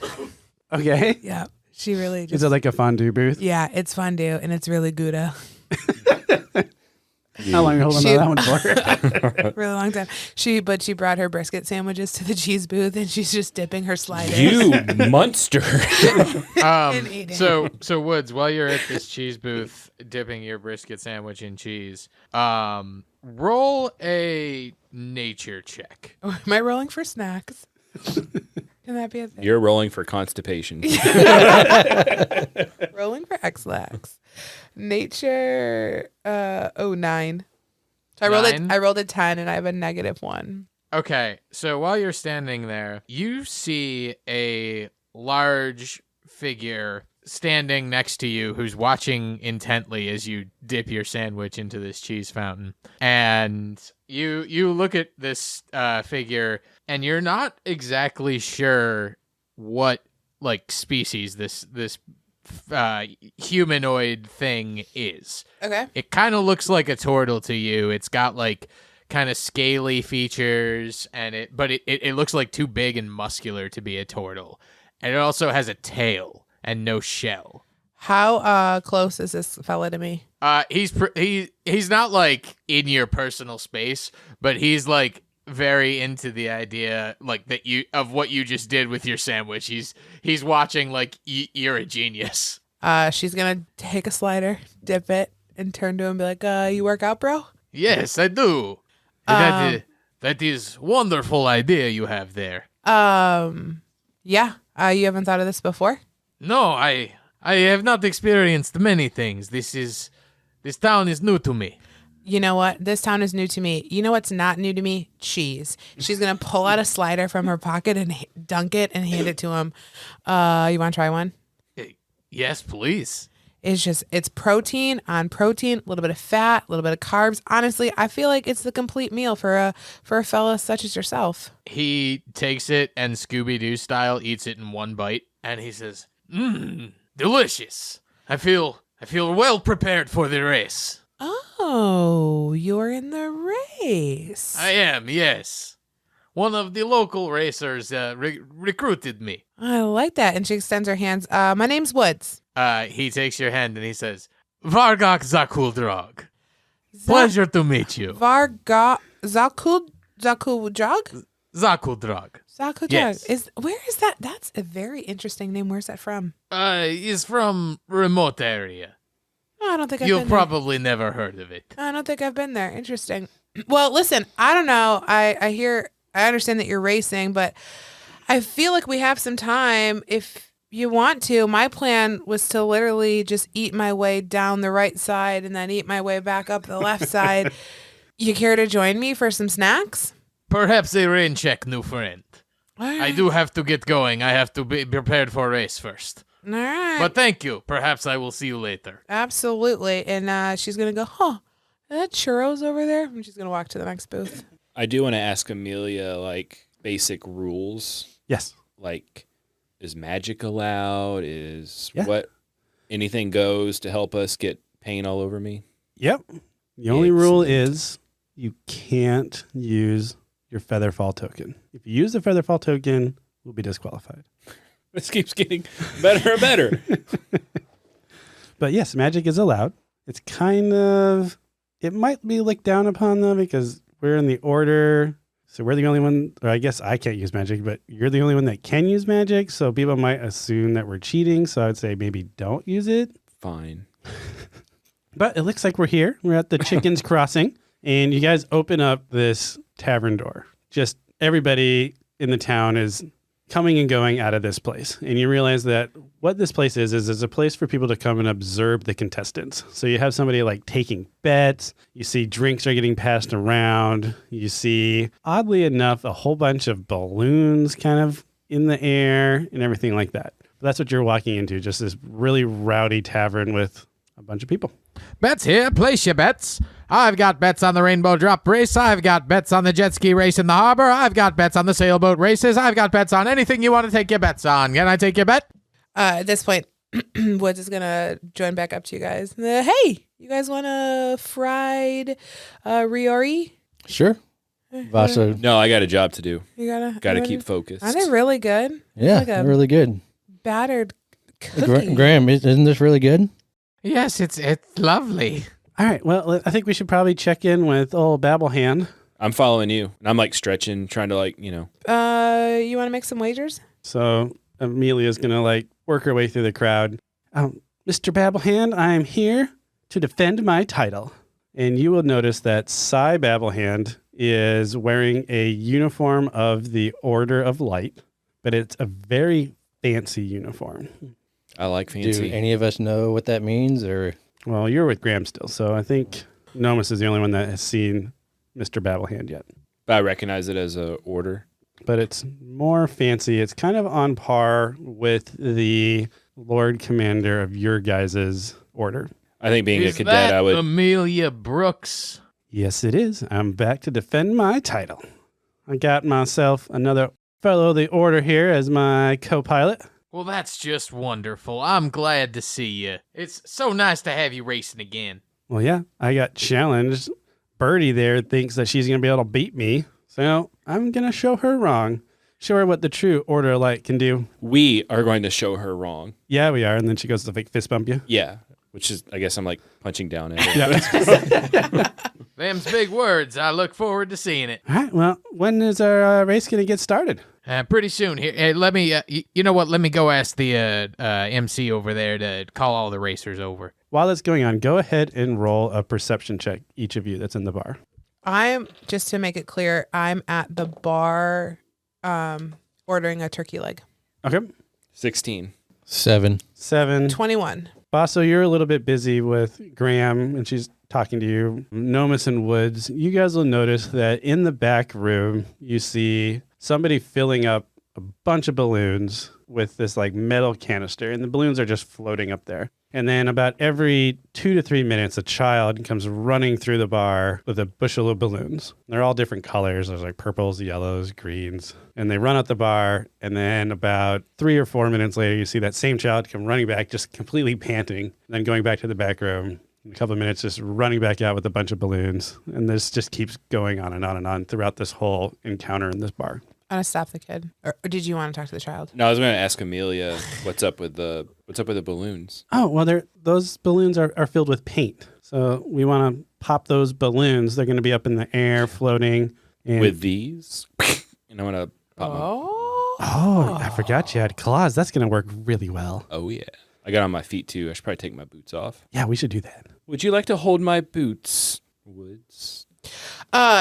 Okay. Yeah. She really just. Is it like a fondue booth? Yeah, it's fondue and it's really Gouda. How long are you holding on to that one for? Really long time. She brought her brisket sandwiches to the cheese booth and she's just dipping her sliders. You monster. eating. So Woods, while you're at this cheese booth dipping your brisket sandwich in cheese, roll a nature check. Am I rolling for snacks? Can that be a thing? You're rolling for constipation. Rolling for X-Lax. Nature 9. So Nine? I rolled a 10 and I have a -1. Okay, so while you're standing there, you see a large figure standing next to you who's watching intently as you dip your sandwich into this cheese fountain. And you look at this figure and you're not exactly sure what like species this humanoid thing is. Okay. It kind of looks like a turtle to you. It's got like kind of scaly features but it looks like too big and muscular to be a turtle. And it also has a tail and no shell. How close is this fella to me? He's not like in your personal space, but he's like very into the idea, like that of what you just did with your sandwich. He's watching like you're a genius. She's gonna take a slider, dip it, and turn to him and be like, "You work out, bro?" Yes, I do. That is wonderful idea you have there. Yeah. You haven't thought of this before? No, I have not experienced many things. This town is new to me. You know what? This town is new to me. You know what's not new to me? Cheese. She's going to pull out a slider from her pocket and dunk it and hand it to him. You want to try one? Yes, please. It's protein on protein, a little bit of fat, a little bit of carbs. Honestly, I feel like it's the complete meal for a fella such as yourself. He takes it and Scooby-Doo style eats it in one bite, and he says, delicious. I feel well prepared for the race. Oh, you're in the race. I am, yes. One of the local racers recruited me. I like that. And she extends her hands. My name's Woods. He takes your hand and he says, Vargok Zakuldrog. Pleasure to meet you. Zakuldrog? Zakuldrog. Zakuldrog. Yes. Where is that? That's a very interesting name. Where's that from? He's from remote area. Oh, I don't think I've You've been there. probably never heard of it. I don't think I've been there. Interesting. Well, listen, I don't know. I understand that you're racing, but I feel like we have some time if you want to. My plan was to literally just eat my way down the right side and then eat my way back up the left side. You care to join me for some snacks? Perhaps a rain check, new friend. All right. I do have to get going. I have to be prepared for a race first. All right. But thank you. Perhaps I will see you later. Absolutely. And she's going to go, are that churros over there? And she's going to walk to the next booth. I do want to ask Amelia, like, basic rules. Yes. Like, is magic allowed? Is Yeah. what anything goes to help us get paint all over me? Yep. The only rule is you can't use your Featherfall token. If you use the Featherfall token, we'll be disqualified. This keeps getting better and better. But yes, magic is allowed. It's it might be looked down upon though, because we're in the order. So we're the only one, or I guess I can't use magic, but you're the only one that can use magic. So people might assume that we're cheating. So I'd say maybe don't use it. Fine. But it looks like we're here. We're at the Chickens Crossing, and you guys open up this tavern door. Just everybody in the town is coming and going out of this place. And you realize that what this place is a place for people to come and observe the contestants. So you have somebody like taking bets. You see drinks are getting passed around. You see, oddly enough, a whole bunch of balloons kind of in the air and everything like that. But that's what you're walking into, just this really rowdy tavern with a bunch of people. Bets here. Place your bets. I've got bets on the RainbowDrop race. I've got bets on the jet ski race in the harbor. I've got bets on the sailboat races. I've got bets on anything you want to take your bets on. Can I take your bet? At this point, Woods is going to join back up to you guys. Hey, you guys want a fried Riori? Sure. Vaso. No, I got a job to do. You Got to keep focused. Are they really good? Yeah, Like a- they're really good. Battered cookie. Graham, isn't this really good? Yes, it's lovely. All right. Well, I think we should probably check in with old Babblehand. I'm following you. And I'm like stretching, trying to like, You want to make some wagers? So Amelia's going to like work her way through the crowd. Mr. Babblehand, I am here to defend my title. And you will notice that Cy Babblehand is wearing a uniform of the Order of Light, but it's a very fancy uniform. I like Do fancy. any of us know what that means? Or Well, you're with Graham still, so I think Nomus is the only one that has seen Mr. Babblehand yet. But I recognize it as a order. But it's more fancy. It's kind of on par with the Lord Commander of your guys' order. I think being Is a cadet, that I would. Amelia Brooks? Yes, it is. I'm back to defend my title. I got myself another fellow of the order here as my co-pilot. Well, that's just wonderful. I'm glad to see you. It's so nice to have you racing again. Well, yeah, I got challenged. Birdie there thinks that she's going to be able to beat me. So I'm going to show her wrong. Show her what the true Order of Light can do. We are going to show her wrong. Yeah, we are. And then she goes to fake fist bump you. Yeah. Which is, I guess I'm like punching down at her. Yeah. Them's big words. I look forward to seeing it. All right. Well, when is our race going to get started? Pretty soon. Here, hey, let me. You know what? Let me go ask the MC over there to call all the racers over. While that's going on, go ahead and roll a perception check, each of you that's in the bar. Just to make it clear, I'm at the bar ordering a turkey leg. Okay. 16. 7. 21. Basso, you're a little bit busy with Graham, and she's talking to you. Nomus and Woods, you guys will notice that in the back room, you see somebody filling up a bunch of balloons with this like metal canister, and the balloons are just floating up there. And then about every 2 to 3 minutes, a child comes running through the bar with a bushel of balloons. They're all different colors. There's like purples, yellows, greens. And they run out the bar. And then about 3 or 4 minutes later, you see that same child come running back, just completely panting. And then going back to the back room. In a couple of minutes, just running back out with a bunch of balloons. And this just keeps going on and on and on throughout this whole encounter in this bar. I'm going to stop the kid. Or did you want to talk to the child? No, I was going to ask Amelia what's up with the balloons. Oh, well, those balloons are filled with paint. So we want to pop those balloons. They're going to be up in the air, floating. And With these, and I'm going to pop them. Oh, I forgot you had claws. That's going to work really well. Oh, yeah. I got on my feet, too. I should probably take my boots off. Yeah, we should do that. Would you like to hold my boots, Woods?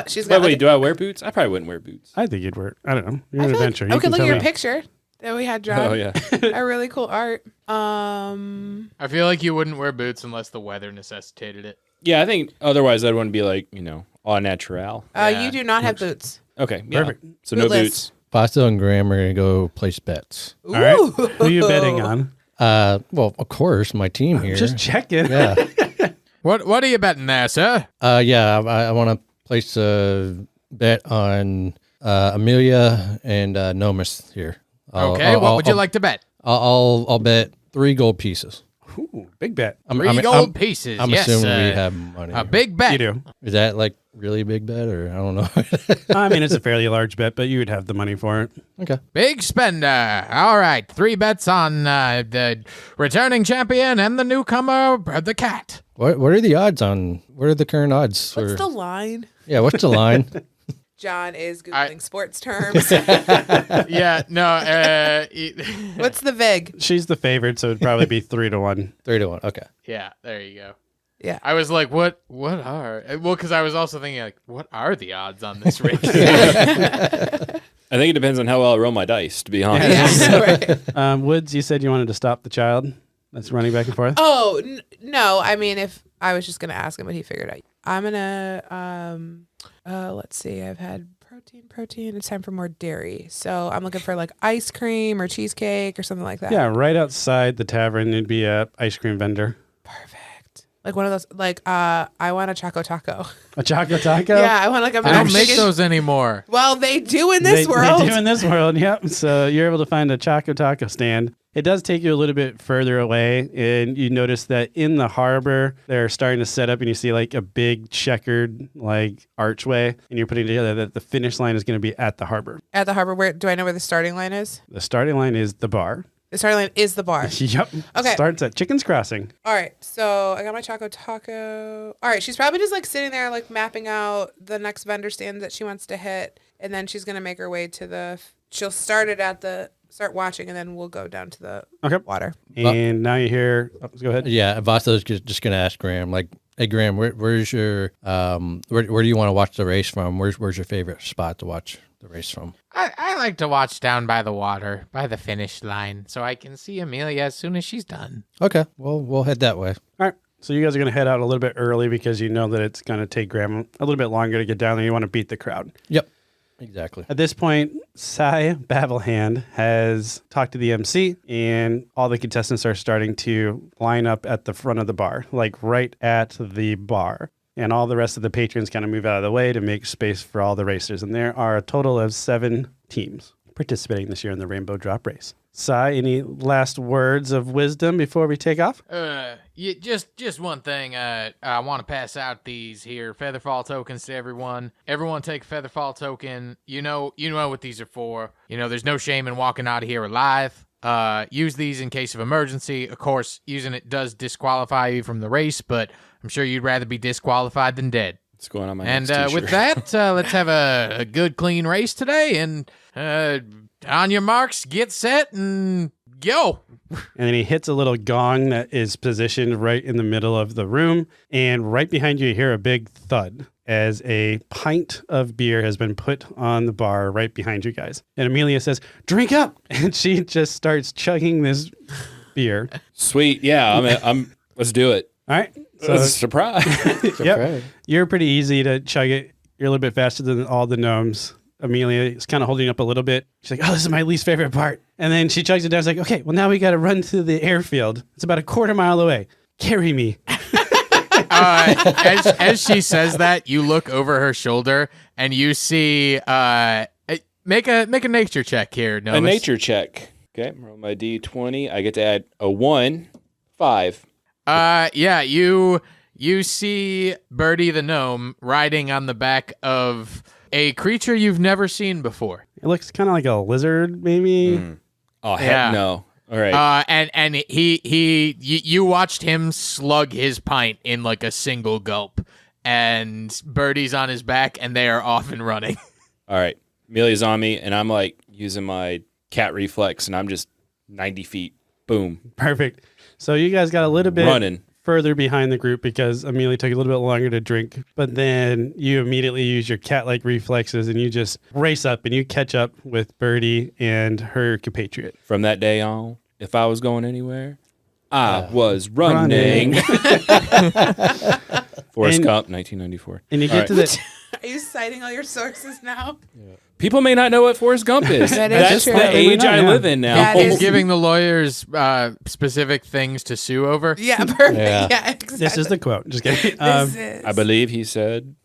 She's got Wait, do I wear boots? I probably wouldn't wear boots. I think you'd work. I don't know. You're I an feel adventure. Like, You okay, can look at tell your me. picture that we had drawn. Oh, yeah. A really cool art. I feel like you wouldn't wear boots unless the weather necessitated it. Yeah, I think otherwise I'd want to be like, au natural. Yeah. You do not have boots. Okay, yeah. Perfect. So no Bootless. boots. Basso and Graham are going to go place bets. Ooh. All right. Who are you betting on? Well, of course, my team here. Just checking. Yeah. What are you betting there, sir? Yeah, I want to place a bet on Amelia and Nomus here. Okay, what would you like to bet? I'll bet 3 gold pieces. Ooh, big bet. Three gold pieces. I'm yes, assuming we have money. a big bet. You do. Is that like really big bet or I don't know? I mean, it's a fairly large bet, but you would have the money for it. Okay. Big spender. All right, 3 bets on the returning champion and the newcomer, the cat. What are the odds on? What are the current odds? What's the line? Yeah, what's the line? John is Googling sports terms. Yeah, no. What's the VIG? She's the favorite, so it'd probably be 3 to 1. 3 to 1. Okay. Yeah, there you go. Yeah. I was like, what are? Well, because I was also thinking, like, what are the odds on this race? I think it depends on how well I roll my dice, to be honest. Yeah, right. Woods, you said you wanted to stop the child that's running back and forth. Oh, no. I mean, if I was just going to ask him, but he figured out. I'm going to, let's see. I've had protein. It's time for more dairy. So I'm looking for like ice cream or cheesecake or something like that. Yeah, right outside the tavern, there'd be a ice cream vendor. Perfect. Like one of those, like, I want a Choco Taco. A Choco Taco? Yeah, I want like a I don't make Mexican- those anymore. Well, they do in this world. They do in this world, yep. So you're able to find a Choco Taco stand. It does take you a little bit further away, and you notice that in the harbor, they're starting to set up, and you see like a big checkered like archway, and you're putting together that the finish line is going to be at the harbor. At the harbor, where do I know where the starting line is? The starting line is the bar. The starting line is the bar. Yep. Okay. Starts at Chicken's Crossing. All right, so I got my Choco Taco. All right, she's probably just like sitting there, like mapping out the next vendor stand that she wants to hit, and then she's gonna make her way to the. She'll start watching, and then we'll go down to the water. And now you hear. Oh, go ahead. Yeah, Vasso's just gonna ask Graham, like, hey Graham, where's your where do you want to watch the race from? Where's your favorite spot to watch the race from? I like to watch down by the water, by the finish line, so I can see Amelia as soon as she's done. Okay, well we'll head that way. All right. So you guys are going to head out a little bit early because you know that it's going to take Graham a little bit longer to get down there. You want to beat the crowd. Yep, exactly. At this point, Cy Babelhand has talked to the MC, and all the contestants are starting to line up at the front of the bar, like right at the bar. And all the rest of the patrons kind of move out of the way to make space for all the racers. And there are a total of 7 teams participating this year in the RainbowDrop race. Cy, any last words of wisdom before we take off? Just one thing. I want to pass out these here Featherfall tokens to everyone. Everyone take a Featherfall token. You know what these are for. There's no shame in walking out of here alive. Use these in case of emergency. Of course, using it does disqualify you from the race, but I'm sure you'd rather be disqualified than dead. What's going on my And next with t-shirt? that, let's have a good, clean race today. And on your marks, get set, and go. And then he hits a little gong that is positioned right in the middle of the room. And right behind you hear a big thud as a pint of beer has been put on the bar right behind you guys. And Amelia says, "Drink up." And she just starts chugging this beer. Sweet. Yeah, I'm let's do it. All right. So Surprise. yep, you're pretty easy to chug it. You're a little bit faster than all the gnomes. Amelia is kind of holding up a little bit. She's like, "Oh, this is my least favorite part." And then she chugs it down. She's like, "Okay, well, now we got to run to the airfield. It's about a quarter mile away. Carry me." As she says that, you look over her shoulder and you see make a nature check here. A Novus. nature check. Okay, roll my d20. I get to add a 1, 5. Yeah, you see Birdie the gnome riding on the back of a creature you've never seen before. It looks kind of like a lizard, maybe. Oh, heck Yeah. no. All right. And you watched him slug his pint in like a single gulp, and Birdie's on his back, and they are off and running. All right. Amelia's on me, and I'm like using my cat reflex, and I'm just 90 feet. Boom. Perfect. So you guys got a little bit Running. further behind the group because Amelia took a little bit longer to drink, but then you immediately use your cat-like reflexes and you just race up and you catch up with Birdie and her compatriot. From that day on, if I was going anywhere, I was running. Forrest And- Gump, 1994. And you All get right. to the Are you citing all your sources now? People may not know what Forrest Gump is. That is That's true. the age I Yeah. live in now. That He's is- giving the lawyers specific things to sue over. Yeah, perfect. Yeah. Yeah, exactly. this is the quote. Just kidding. This is. I believe he said.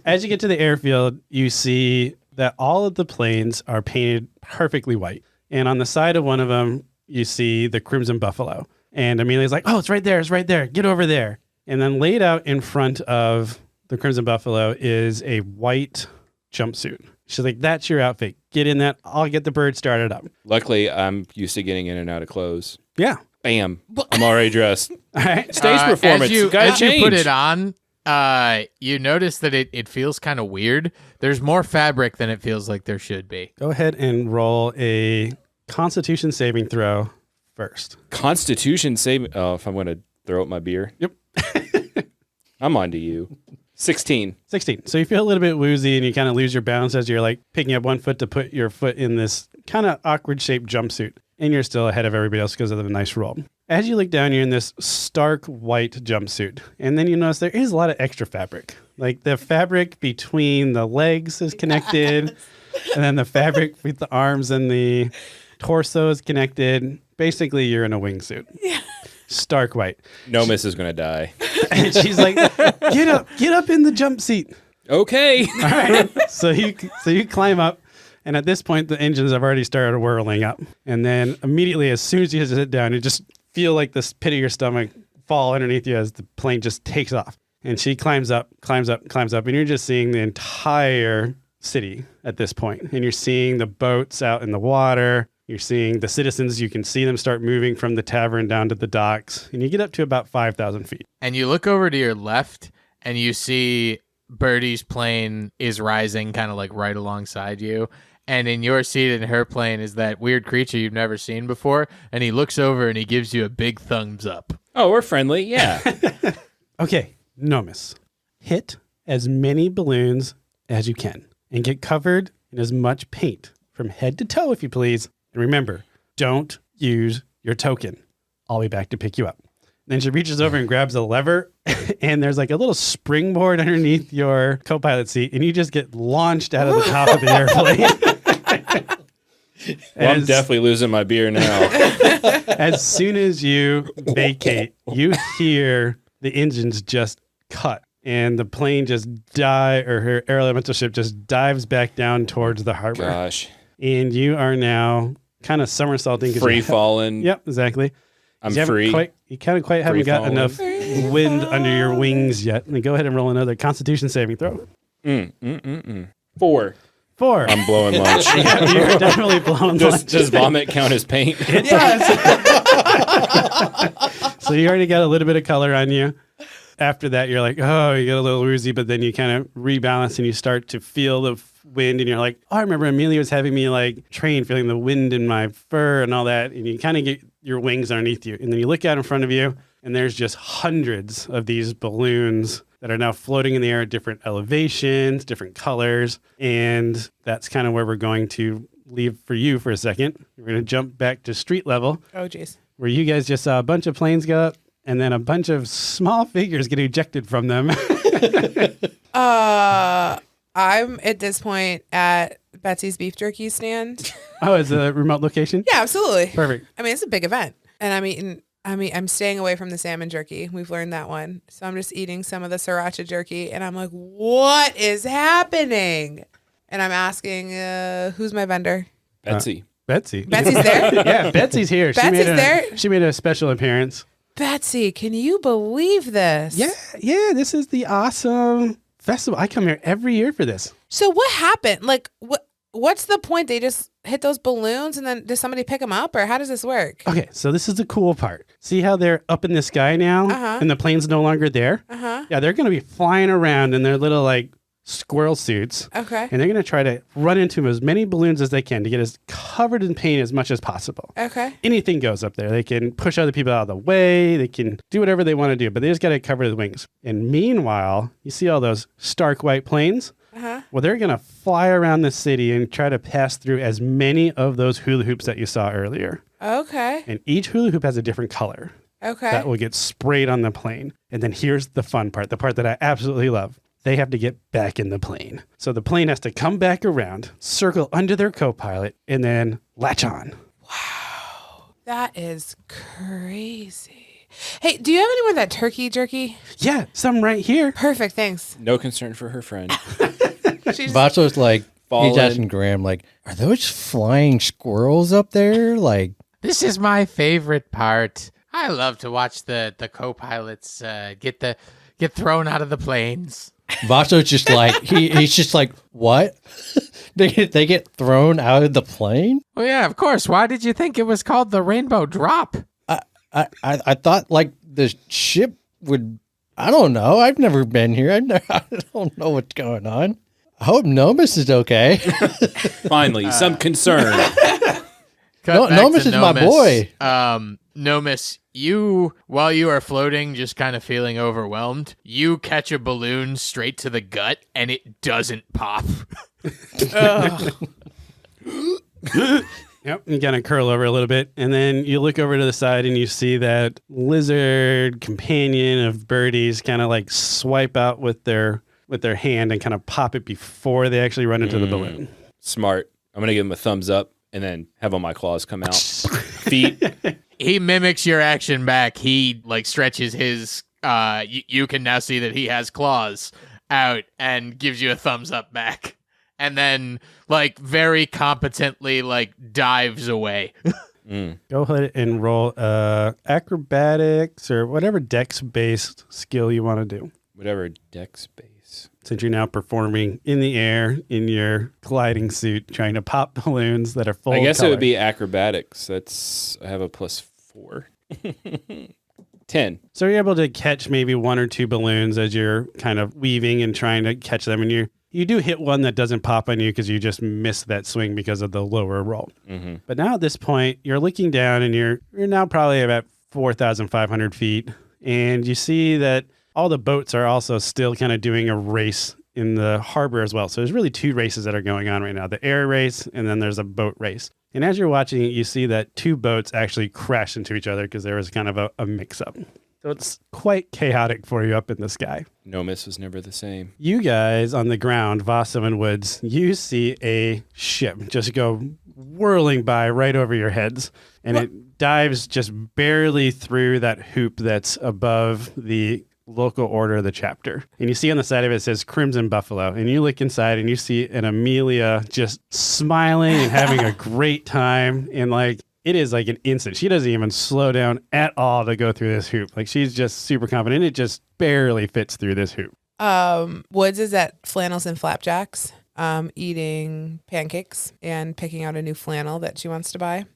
As you get to the airfield, you see that all of the planes are painted perfectly white. And on the side of one of them, you see the Crimson Buffalo. And Amelia's like, "Oh, it's right there. It's right there. Get over there." And then laid out in front of the Crimson Buffalo is a white jumpsuit. She's like, "That's your outfit. Get in that. I'll get the bird started up." Luckily, I'm used to getting in and out of clothes. Yeah. Bam. I'm already dressed. All right. Stage performance. As you Gotta change. put it on, you notice that it feels kind of weird. There's more fabric than it feels like there should be. Go ahead and roll a Constitution saving throw first. Constitution save. Oh, if I'm going to throw up my beer. Yep. I'm on to you. 16. 16. So you feel a little bit woozy and you kind of lose your balance as you're like picking up one foot to put your foot in this kind of awkward shaped jumpsuit. And you're still ahead of everybody else because of the nice roll. As you look down, you're in this stark white jumpsuit. And then you notice there is a lot of extra fabric. Like the fabric between the legs is connected. And then the fabric with the arms and the torso is connected. Basically, you're in a wingsuit. Yeah. Stark white. No miss is going to die. And she's like, get up in the jump seat. Okay. All right. So you climb up, and at this point, the engines have already started whirling up. And then immediately, as soon as you sit down, you just feel like this pit of your stomach fall underneath you as the plane just takes off. And she climbs up, and you're just seeing the entire city at this point. And you're seeing the boats out in the water. You're seeing the citizens. You can see them start moving from the tavern down to the docks. And you get up to about 5,000 feet. And you look over to your left, and you see Birdie's plane is rising kind of like right alongside you. And in your seat in her plane is that weird creature you've never seen before. And he looks over and he gives you a big thumbs up. Oh, we're friendly. Yeah. Okay, Nomus. Hit as many balloons as you can and get covered in as much paint from head to toe, if you please. And remember, don't use your token. I'll be back to pick you up. Then she reaches over and grabs a lever, and there's like a little springboard underneath your co-pilot seat, and you just get launched out of the top of the airplane. Well, I'm definitely losing my beer now. As soon as you vacate, you hear the engines just cut, and the plane just her air elemental ship just dives back down towards the harbor. Gosh. And you are now kind of somersaulting. 'Cause Free you falling. Yep, exactly. I'm You haven't free. You kind of quite haven't got falling. enough wind under your wings yet. And go ahead and roll another Constitution saving throw. 4. 4. I'm blowing lunch. You're definitely blowing Does vomit count as paint? So you already got a little bit of color on you. after that, you're like, oh, you get a little woozy, but then you kind of rebalance and you start to feel the wind and you're like, oh, I remember Amelia was having me like train, feeling the wind in my fur and all that. And you kind of get your wings underneath you. And then you look out in front of you and there's just hundreds of these balloons that are now floating in the air at different elevations, different colors. And that's kind of where we're going to leave for you for a second. We're going to jump back to street level. Oh, geez. Where you guys just saw a bunch of planes go up and then a bunch of small figures get ejected from them. I'm at this point at Betsy's beef jerky stand. Oh, is it a remote location? Yeah, absolutely. Perfect. I mean, it's a big event. And I'm staying away from the salmon jerky. We've learned that one. So I'm just eating some of the sriracha jerky. And I'm like, what is happening? And I'm asking, who's my vendor? Betsy. Betsy. Betsy's there? Yeah, Betsy's here. Betsy's there? She made a special appearance. Betsy, can you believe this? Yeah, this is the awesome festival. I come here every year for this. So what happened? Like, what's the point? They just hit those balloons and then does somebody pick them up or how does this work? Okay, so this is the cool part. See how they're up in the sky now and the plane's no longer there? Yeah, they're going to be flying around in their little like squirrel suits. Okay. And they're going to try to run into as many balloons as they can to get as covered in paint as much as possible. Okay. Anything goes up there. They can push other people out of the way. They can do whatever they want to do, but they just got to cover the wings. And meanwhile, you see all those stark white planes? Well, they're going to fly around the city and try to pass through as many of those hula hoops that you saw earlier. Okay. And each hula hoop has a different color. Okay. That will get sprayed on the plane. And then here's the fun part, the part that I absolutely love. They have to get back in the plane. So the plane has to come back around, circle under their co-pilot, and then latch on. Wow. That is crazy. Hey, do you have any more of that turkey jerky? Yeah, some right here. Perfect, thanks. No concern for her friend. Vacho's like, he's asking Graham, like, are those flying squirrels up there? Like, This is my favorite part. I love to watch the co-pilots get thrown out of the planes. Vacho's just like, he's just like, what? they get thrown out of the plane? Well, yeah, of course. Why did you think it was called the RainbowDrop? I thought like the ship would, I don't know. I've never been here. I don't know what's going on. I hope Nomus is okay. Finally, some concern. Nomus is my boy. Nomus, while you are floating, just kind of feeling overwhelmed, you catch a balloon straight to the gut and it doesn't pop. Yep, you kind of curl over a little bit, and then you look over to the side and you see that lizard companion of birdies kind of like swipe out with their hand and kind of pop it before they actually run into the balloon. Smart. I'm going to give him a thumbs up and then have all my claws come out. Feet. He mimics your action back. He like stretches his, you can now see that he has claws out and gives you a thumbs up back. And then, like, very competently, like, dives away. Go ahead and roll acrobatics or whatever dex-based skill you want to do. Whatever dex base. Since you're now performing in the air in your gliding suit, trying to pop balloons that are full I guess color. it would be acrobatics. I have a +4. 10. So you're able to catch maybe one or two balloons as you're kind of weaving and trying to catch them. And you do hit one that doesn't pop on you because you just missed that swing because of the lower roll. Mm-hmm. But now at this point, you're looking down and you're now probably about 4,500 feet. And you see that all the boats are also still kind of doing a race in the harbor as well. So there's really two races that are going on right now, the air race, and then there's a boat race. And as you're watching it, you see that two boats actually crash into each other because there was kind of a mix-up. So it's quite chaotic for you up in the sky. Nomus was never the same. You guys on the ground, Vaso and Woods, you see a ship just go whirling by right over your heads. And it dives just barely through that hoop that's above the local order of the chapter. And you see on the side of it says Crimson Buffalo. And you look inside and you see an Amelia just smiling and having a great time. And like, it is like an instant. She doesn't even slow down at all to go through this hoop. Like she's just super confident. It just barely fits through this hoop. Woods is at Flannels and Flapjacks. eating pancakes and picking out a new flannel that she wants to buy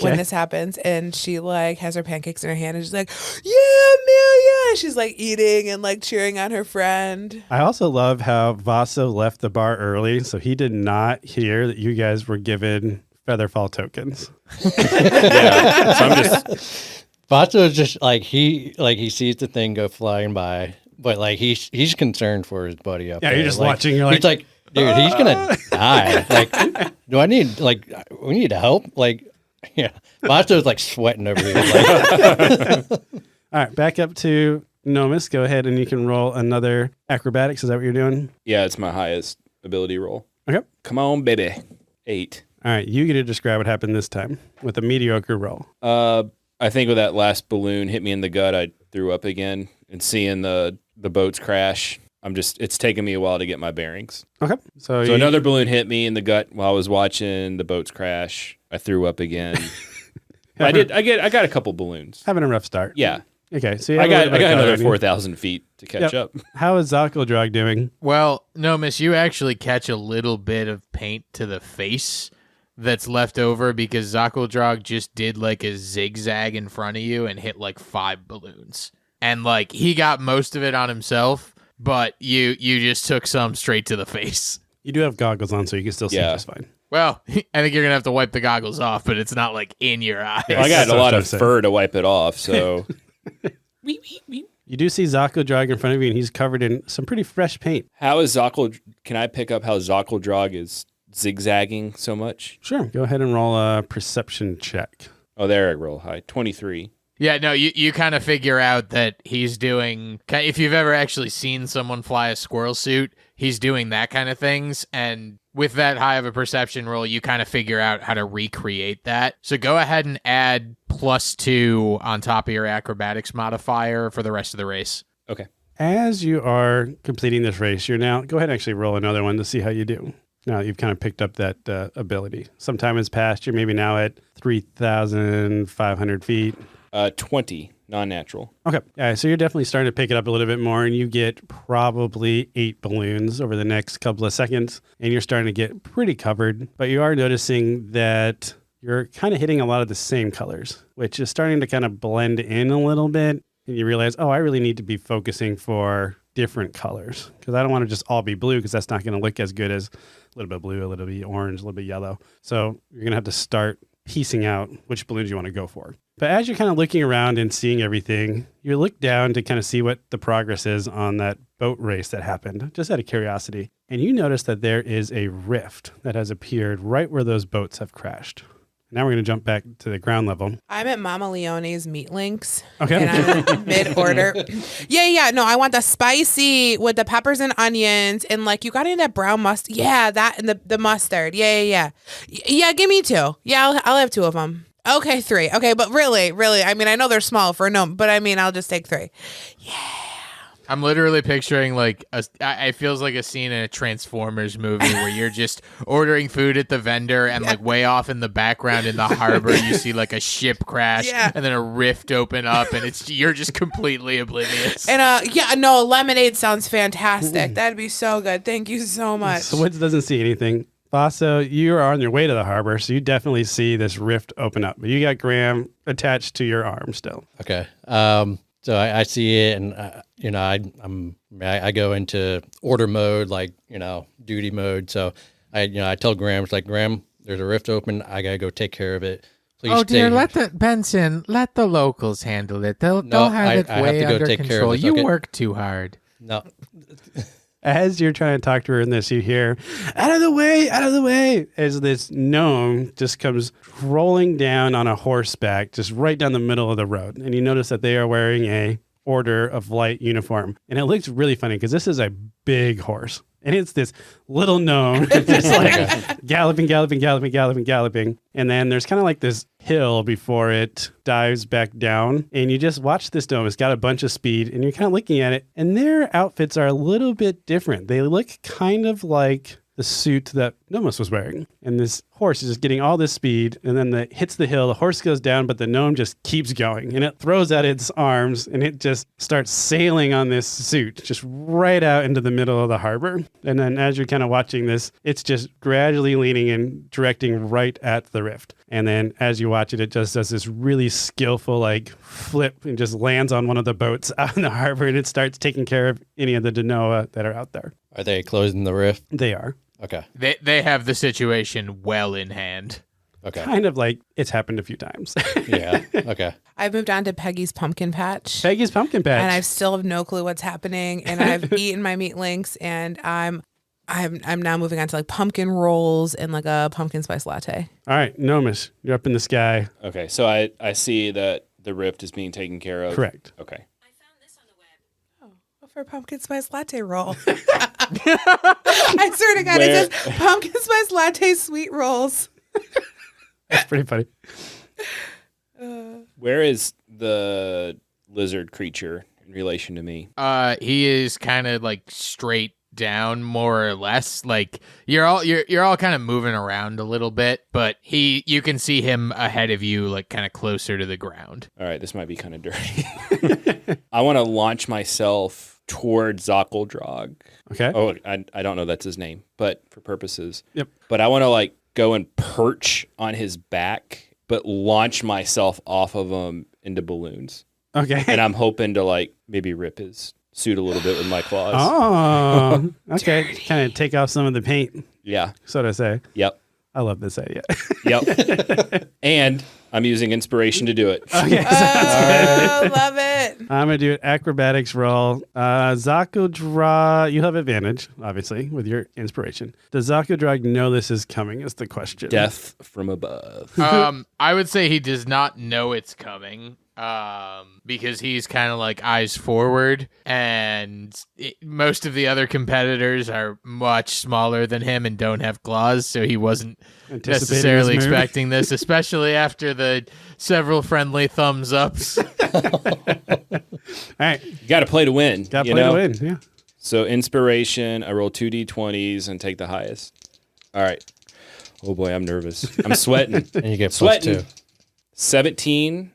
when this happens. And she like has her pancakes in her hand and she's like, yeah, Amelia. And she's like eating and like cheering on her friend. I also love how Vaso left the bar early, so he did not hear that you guys were given Featherfall tokens. Yeah. So I'm just Vato is just like he sees the thing go flying by, but like he's concerned for his buddy up Yeah, there. you're just Like, watching. You're he's like, dude, he's gonna die. Like, do I need we need help? Like, yeah, Vato's like sweating over here. Like, all right, back up to Nomus. Go ahead and you can roll another acrobatics. Is that what you're doing? yeah, it's my highest ability roll. Okay. Come on, baby. 8. All right, you get to describe what happened this time with a mediocre roll. I think with that last balloon hit me in the gut, I threw up again. And seeing the boats crash, it's taken me a while to get my bearings. Okay. So Another balloon hit me in the gut while I was watching the boats crash. I threw up again. I got a couple balloons. having a rough start. Yeah. Okay. So you I have a got little bit of another color. 4,000 feet to catch up. How is Zakoldrog doing? Well, no, miss, you actually catch a little bit of paint to the face that's left over because Zakoldrog just did like a zigzag in front of you and hit like 5 balloons. And like he got most of it on himself, but you just took some straight to the face. You do have goggles on, so you can still see Yeah. just fine. Well, I think you're going to have to wipe the goggles off, but it's not like in your eyes. Well, I got So a lot I'm of saying. fur to wipe it off, so You do see Zakoldrog in front of you, and he's covered in some pretty fresh paint. how is can I pick up how Zakoldrog is zigzagging so much? Sure. Go ahead and roll a perception check. Oh, there I roll high. 23. Yeah, no, you kind of figure out that he's doing, if you've ever actually seen someone fly a squirrel suit, he's doing that kind of things. And with that high of a perception roll, you kind of figure out how to recreate that. So go ahead and add +2 on top of your acrobatics modifier for the rest of the race. Okay. As you are completing this race, you're now, go ahead and actually roll another one to see how you do. Now that you've kind of picked up that ability. Some time has passed. You're maybe now at 3,500 feet. 20, non-natural. Okay. So you're definitely starting to pick it up a little bit more, and you get probably 8 balloons over the next couple of seconds, and you're starting to get pretty covered. But you are noticing that you're kind of hitting a lot of the same colors, which is starting to kind of blend in a little bit. And you realize, I really need to be focusing for different colors because I don't want to just all be blue because that's not going to look as good as a little bit blue, a little bit orange, a little bit yellow. So you're going to have to start piecing out which balloons you want to go for. But as you're kind of looking around and seeing everything, you look down to kind of see what the progress is on that boat race that happened, just out of curiosity. And you notice that there is a rift that has appeared right where those boats have crashed. Now we're going to jump back to the ground level. I'm at Mama Leone's Meat Links. Okay. And I'm mid-order. Yeah. No, I want the spicy with the peppers and onions and like you got in that brown mustard. Yeah, that and the mustard. Yeah. Yeah, give me 2. Yeah, I'll have 2 of them. Okay, 3. Okay, but really, I mean, I know they're small for no, but I mean, I'll just take 3. I'm literally picturing like it feels like a scene in a Transformers movie where you're just ordering food at the vendor and like way off in the background in the harbor you see like a ship crash and then a rift open up and you're just completely oblivious. And lemonade sounds fantastic. That'd be so good. Thank you so much. So Woods doesn't see anything. Vaso, you are on your way to the harbor, so you definitely see this rift open up. But you got Graham attached to your arm still. okay. So I see it, and I go into order mode, like duty mode. So I tell Graham, it's like, Graham, there's a rift open. I gotta go take care of it. Please stay here. let the locals handle it. They'll have it I have way to go under take care of control. this, You okay? work too hard. No, As you're trying to talk to her in this, you hear, out of the way, as this gnome just comes rolling down on a horseback, just right down the middle of the road. And you notice that they are wearing a Order of Light uniform. And it looks really funny because this is a big horse. And it's this little gnome just like galloping. And then there's kind of like this hill before it dives back down. And you just watch this gnome. It's got a bunch of speed. And you're kind of looking at it. And their outfits are a little bit different. They look kind of like the suit that Nomos was wearing. And this horse is just getting all this speed, and then it hits the hill. The horse goes down, but the gnome just keeps going, and it throws out its arms, and it just starts sailing on this suit, just right out into the middle of the harbor. And then as you're kind of watching this, it's just gradually leaning and directing right at the rift. And then as you watch it, it just does this really skillful like flip and just lands on one of the boats out in the harbor, and it starts taking care of any of the Denoa that are out there. Are they closing the rift? They are. Okay. They have the situation well in hand. Okay. Kind of like it's happened a few times. Yeah. Okay. I've moved on to Peggy's pumpkin patch. Peggy's pumpkin patch. And I still have no clue what's happening. And I've eaten my meat links, and I'm now moving on to like pumpkin rolls and like a pumpkin spice latte. All right, Nomis, you're up in the sky. Okay, so I see that the rift is being taken care of. Correct. Okay. For a pumpkin spice latte roll. I swear to God, it says pumpkin spice latte sweet rolls. That's pretty funny. Where is the lizard creature in relation to me? He is kind of like straight down, more or less. Like you're all kind of moving around a little bit, but you can see him ahead of you, like kind of closer to the ground. All right, this might be kind of dirty. I want to launch myself toward Zockeldrog. Okay. Oh, I don't know that's his name, but for purposes. Yep. But I want to like go and perch on his back, but launch myself off of him into balloons. Okay. And I'm hoping to like maybe rip his suit a little bit with my claws. Oh, okay. Kind of take off some of the paint, Yeah. so to say. Yep. I love this idea. Yep. And I'm using inspiration to do it. Okay. Oh, love it. I'm going to do an acrobatics roll. Zockeldrog, you have advantage, obviously, with your inspiration. Does Zockeldrog know this is coming is the question. Death from above. I would say he does not know it's coming. Because he's kind of like eyes forward, and most of the other competitors are much smaller than him and don't have claws, so he wasn't necessarily expecting this, especially after the several friendly thumbs ups. All right. You got to play to win. Got to play to win. Yeah. So inspiration, I roll 2d20s and take the highest. All right. Oh boy, I'm nervous. I'm sweating. And you get Sweating. +2. 17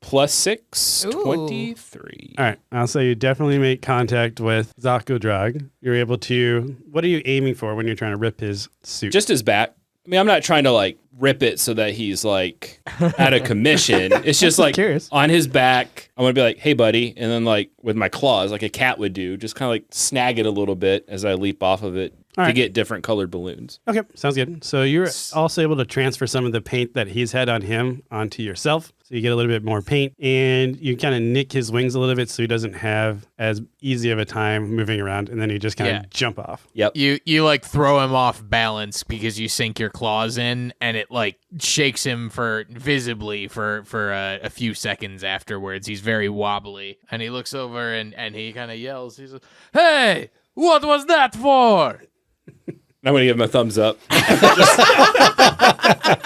plus 6, Ooh. 23. All right. I'll say you definitely make contact with Zockeldrog. You're able to, what are you aiming for when you're trying to rip his suit? Just his back. I mean, I'm not trying to like rip it so that he's like out of commission. It's just like Curious. on his back. I'm going to be like, hey, buddy. And then like with my claws, like a cat would do, just kind of like snag it a little bit as I leap off of it All to right. get different colored balloons. Okay, sounds good. So you're also able to transfer some of the paint that he's had on him onto yourself. So you get a little bit more paint, and you kind of nick his wings a little bit so he doesn't have as easy of a time moving around, and then you just kind of jump off. Yep. You like throw him off balance because you sink your claws in, and it like shakes him visibly for a few seconds afterwards. He's very wobbly, and he looks over and he kind of yells. He's like, "Hey, what was that for?" I'm going to give him a thumbs up.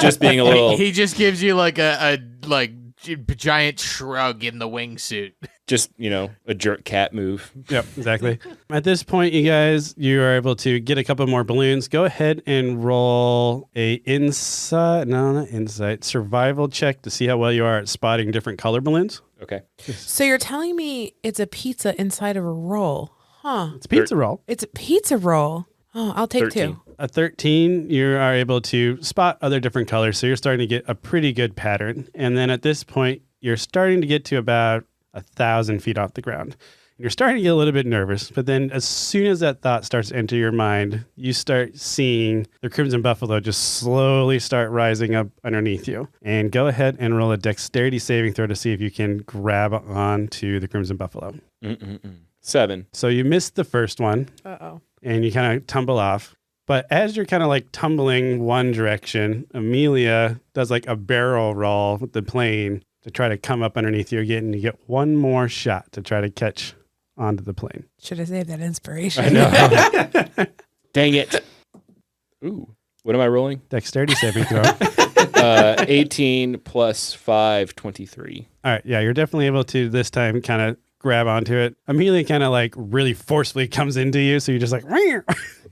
just being a little, He just gives you like a giant shrug in the wingsuit. just, a jerk cat move. Yep, exactly. At this point, you guys, you are able to get a couple more balloons. Go ahead and roll survival check to see how well you are at spotting different color balloons. Okay. So you're telling me it's a pizza inside of a roll? Huh. It's a pizza roll. It's a pizza roll. Oh, I'll take 13. 2. A 13, you are able to spot other different colors, so you're starting to get a pretty good pattern. And then at this point, you're starting to get to about 1,000 feet off the ground. You're starting to get a little bit nervous, but then as soon as that thought starts to enter your mind, you start seeing the Crimson Buffalo just slowly start rising up underneath you. And go ahead and roll a dexterity saving throw to see if you can grab onto the Crimson Buffalo. 7. So you missed the first one. Uh-oh. And you kind of tumble off. But as you're kind of like tumbling one direction, Amelia does like a barrel roll with the plane to try to come up underneath you again. And you get one more shot to try to catch onto the plane. Should have saved that inspiration. I know. Dang it. Ooh. What am I rolling? Dexterity saving throw. 18 plus 5, 23. All right. Yeah, you're definitely able to this time kind of grab onto it. Amelia kind of like really forcefully comes into you. So you're just like,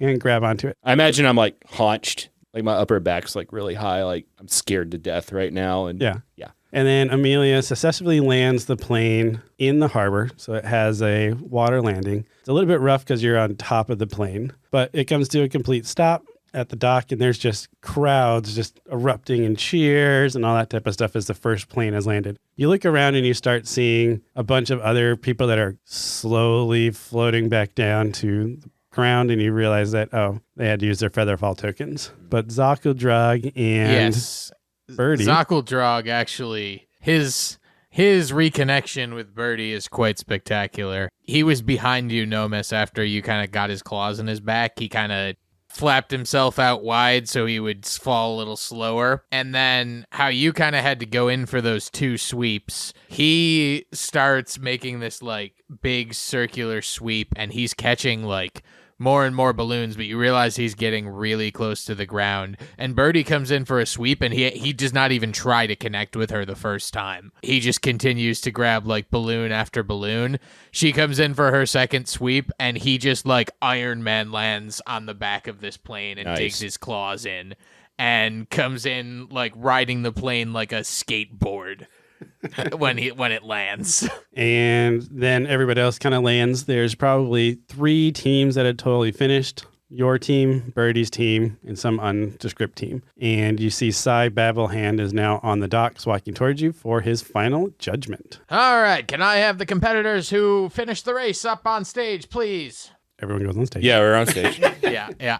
and grab onto it. I imagine I'm like haunched Like my upper back's like really high. Like I'm scared to death right now. And Yeah. Yeah. And then Amelia successfully lands the plane in the harbor. So it has a water landing. It's a little bit rough because you're on top of the plane, but it comes to a complete stop at the dock, and there's just crowds just erupting in cheers and all that type of stuff as the first plane has landed. You look around and you start seeing a bunch of other people that are slowly floating back down to the ground, and you realize that, they had to use their featherfall tokens. But Zakuldrog and Yes. Birdie. Zakuldrog actually, his reconnection with Birdie is quite spectacular. He was behind you, Nomis, after you kind of got his claws in his back. He kind of flapped himself out wide so he would fall a little slower. And then how you kind of had to go in for those 2 sweeps, he starts making this like big circular sweep, and he's catching like more and more balloons, but you realize he's getting really close to the ground. And Birdie comes in for a sweep, and he does not even try to connect with her the first time. He just continues to grab like balloon after balloon. She comes in for her second sweep, and he just like Iron Man lands on the back of this plane and digs his claws in and comes in like riding the plane like a skateboard. when it lands. And then everybody else kind of lands. There's probably 3 teams that had totally finished. Your team, Birdie's team, and some undescript team. And you see Cy Babblehand is now on the docks walking towards you for his final judgment. All right, can I have the competitors who finished the race up on stage, please? Everyone goes on stage. Yeah, we're on stage. Yeah.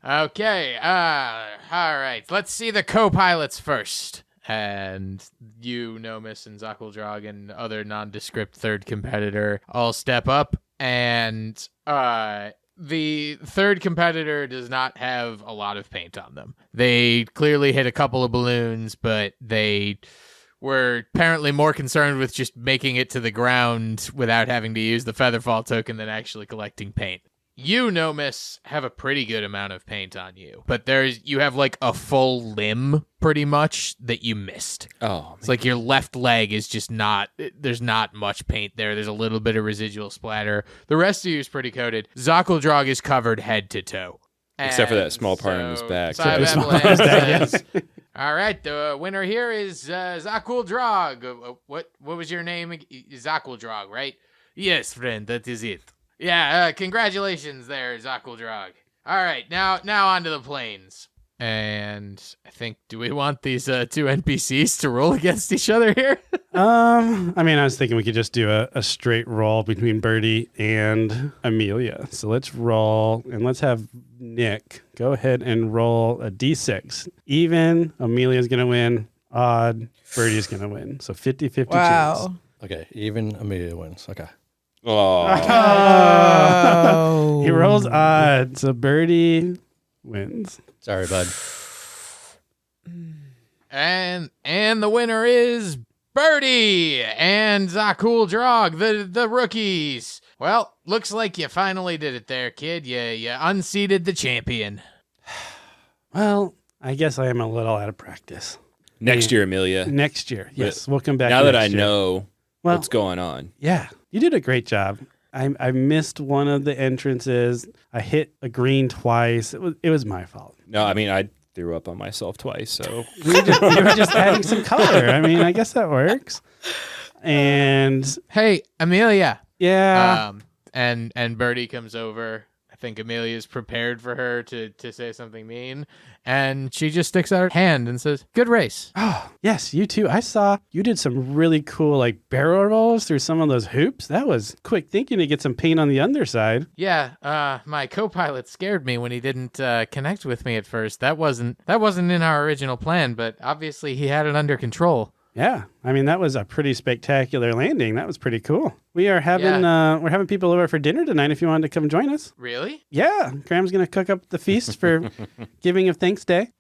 Okay, all right. Let's see the co-pilots first. And you, Nomis, and Zakuldrog, and other nondescript third competitor all step up. And the third competitor does not have a lot of paint on them. They clearly hit a couple of balloons, but they were apparently more concerned with just making it to the ground without having to use the Featherfall token than actually collecting paint. You, Nomis, have a pretty good amount of paint on you, but you have like a full limb pretty much that you missed. Oh, It's like your left leg is just there's not much paint there. There's a little bit of residual splatter. The rest of you is pretty coated. Zakuldrog is covered head to toe. Except for that small part on his back. Cy Babblehand says, all right, the winner here is Zakuldrog. What was your name? Zakuldrog, right? Yes, friend, that is it. Yeah, congratulations there, Zakuldrog. All right, now on to the planes. And I think, do we want these 2 NPCs to roll against each other here? I was thinking we could just do a straight roll between Birdie and Amelia. So let's roll, and let's have Nick go ahead and roll a D6. Even, Amelia's going to win. Odd, Birdie's going to win. So 50-50 chance. Wow. Okay, even Amelia wins. Okay. Oh. Oh. He rolls odd, so Birdie wins. Sorry, bud. And the winner is Birdie and Zakuldrog, the rookies. Well, looks like you finally did it there, kid. You unseated the champion. Well, I guess I am a little out of practice. Next year, Amelia. Next year, yes. We'll come back Now that next I year. know Well, what's going on. Yeah, you did a great job. I missed one of the entrances. I hit a green twice. It was my fault. No, I threw up on myself twice, so You were just adding some color. I guess that works. And Hey, Amelia. yeah, And Birdie comes over. I think Amelia's prepared for her to say something mean. And she just sticks out her hand and says, good race. oh yes, you too. I saw you did some really cool like barrel rolls through some of those hoops. That was quick thinking to get some paint on the underside. Yeah, my co-pilot scared me when he didn't connect with me at first. That wasn't in our original plan, but obviously he had it under control. Yeah, that was a pretty spectacular landing. That was pretty cool. We are having we're having people over for dinner tonight. If you wanted to come join us, Really? yeah, Graham's gonna cook up the feast for Giving of Thanks Day.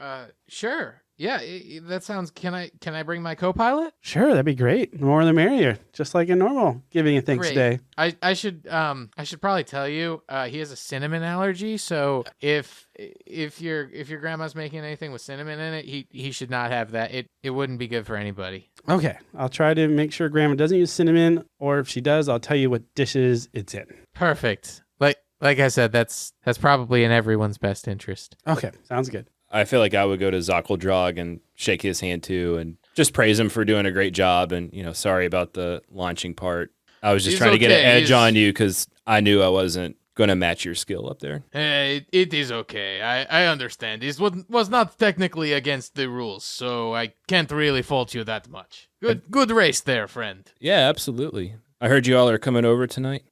Sure. Yeah, that sounds. Can I bring my co-pilot? Sure, that'd be great. The more the merrier. Just like a normal Giving of Thanks Great. Day. I should probably tell you he has a cinnamon allergy, so if your grandma's making anything with cinnamon in it, he should not have that. It wouldn't be good for anybody. Okay, I'll try to make sure Grandma doesn't use cinnamon, or if she does, I'll tell you what dishes it's in. Perfect. Like I said, that's probably in everyone's best interest. Okay, sounds good. I feel like I would go to Zockeldrog and shake his hand too and just praise him for doing a great job. And, sorry about the launching part. I was just He's trying to get an okay. edge on you because I knew I wasn't going to match your skill up there. It is okay. I understand. This was not technically against the rules, so I can't really fault you that much. Good race there, friend. Yeah, absolutely. I heard you all are coming over tonight.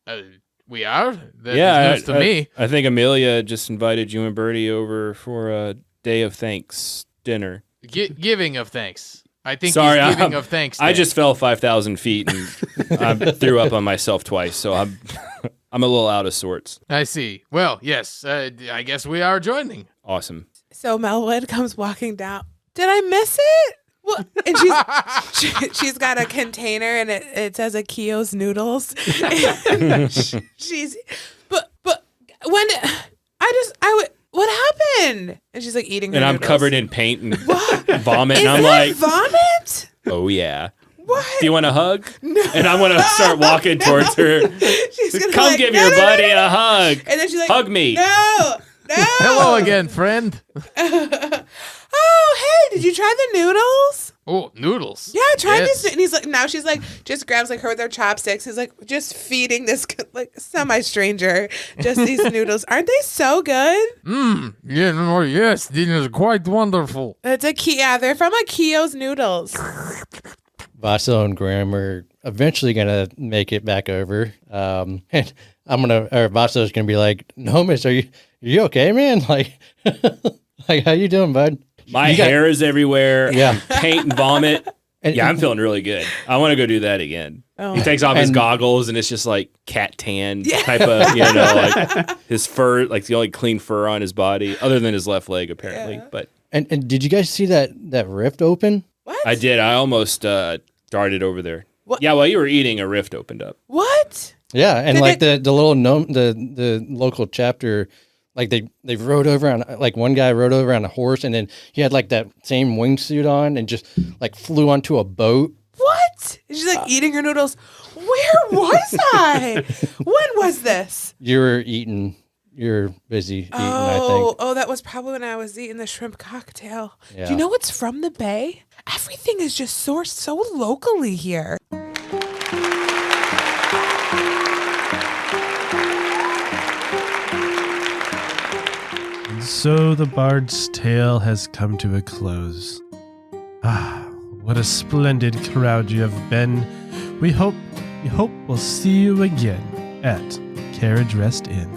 We are? That is news to me. I think Amelia just invited you and Bertie over for a day of thanks dinner. Giving of thanks. I think Sorry, he's giving of thanks. I day. just fell 5,000 feet and I threw up on myself twice, so I'm a little out of sorts. I see. Well, yes, I guess we are joining. Awesome. So Melwood comes walking down. Did I miss it? Well, and she's got a container and it says Akio's noodles. And she's but when what happened? And she's like eating her And I'm noodles. covered in paint and vomit, Is and I'm that like, vomit? oh yeah. What? Do you want a hug? No. And I'm gonna start walking towards her. She's gonna be Come like, give "No, your no, no, buddy no." a hug. And then she's like, Hug me. No. Hello again, friend. Oh, hey, did you try the noodles? Oh, noodles. Yeah, try Yes. this. And he's like, now she's like, just grabs like her with her chopsticks. He's like, just feeding this like semi-stranger just these noodles. Aren't they so good? Yeah, no, yes, this is quite wonderful. It's they're from Akio's noodles. Vaso and Graham are eventually gonna make it back over. And Vaso's gonna be like, Nomis, are you okay, man? Like, like how you doing, bud? My hair is everywhere. Yeah. Paint and vomit. And, Yeah, I'm feeling really good. I want to go do that again. Oh. He takes off his And- goggles and it's just like cat tan type of, like his fur, like the only clean fur on his body, other than his left leg apparently. Yeah. But and did you guys see that rift open? What? I did. I almost darted over there. What? Yeah, while you were eating, a rift opened up. What? Yeah, and Did like the little gnome, the local chapter, like they rode over on, like one guy rode over on a horse, and then he had like that same wingsuit on and just like flew onto a boat. What? And she's like eating her noodles. Where was I? When was this? You're busy eating, I think. Oh, that was probably when I was eating the shrimp cocktail. Yeah. Do you know what's from the Bay? Everything is just sourced so locally here. So the bard's tale has come to a close. Ah, what a splendid crowd you have been. We hope we'll see you again at Carriage Rest Inn.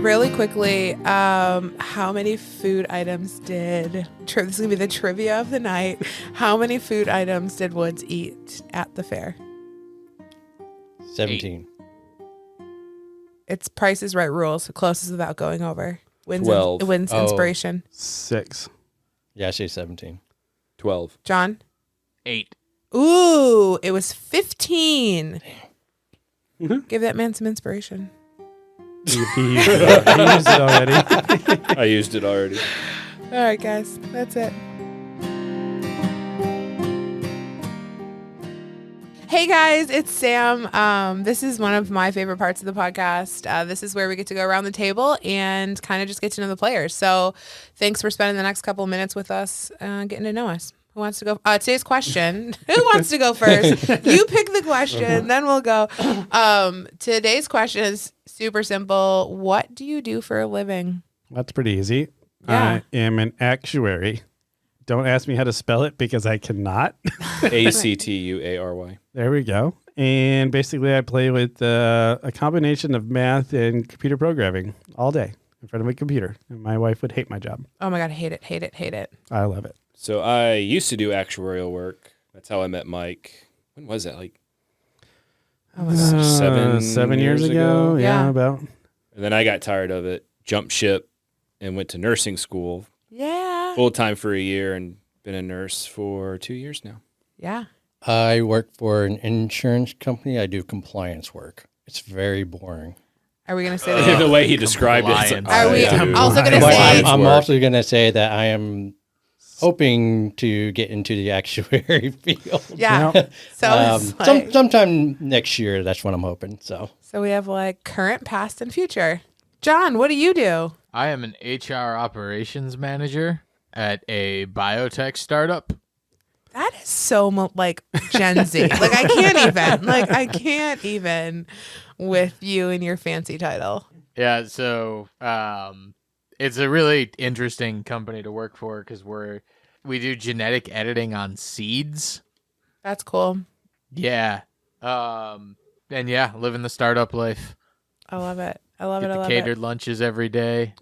Really quickly, how many food items did... This is going to be the trivia of the night. How many food items did Woods eat at the fair? 17. It's Price is Right rules. The closest without going over. Wins 12. Wins Oh. inspiration. 6. Yeah, I say 17. 12. John? 8. Ooh, it was 15. Give that man some inspiration. He used it already. I used it already. All right, guys. That's it. Hey guys, it's Sam. This is one of my favorite parts of the podcast. This is where we get to go around the table and kind of just get to know the players. So thanks for spending the next couple of minutes with us, getting to know us. Who wants to go? Today's question. Who wants to go first? You pick the question, then we'll go. Today's question is super simple. What do you do for a living? That's pretty easy. Yeah. I am an actuary. Don't ask me how to spell it because I cannot. ACTUARY. There we go. And basically, I play with a combination of math and computer programming all day in front of a computer. And my wife would hate my job. Oh my God, hate it, hate it, hate it. I love it. So I used to do actuarial work. That's how I met Mike. When was that? Like Oh my God. 7 years ago. Yeah. Yeah, about. And then I got tired of it, jumped ship, and went to nursing school Yeah. full time for a year and been a nurse for 2 years now. Yeah. I work for an insurance company. I do compliance work. It's very boring. Are we going to say that? The way he described it. Compliance. Are we I do also gonna But say- I'm also going to say that I am hoping to get into the actuary field. Yeah. So it's like, Sometime next year, that's what I'm hoping. So so we have like current, past, and future. John, what do you do? I am an HR operations manager at a biotech startup. That is so like Gen Z. Like I can't even with you and your fancy title. Yeah, so it's a really interesting company to work for because we do genetic editing on seeds. That's cool. Yeah. And yeah, living the startup life. I love it. I love Get it. I the love catered it. lunches every day.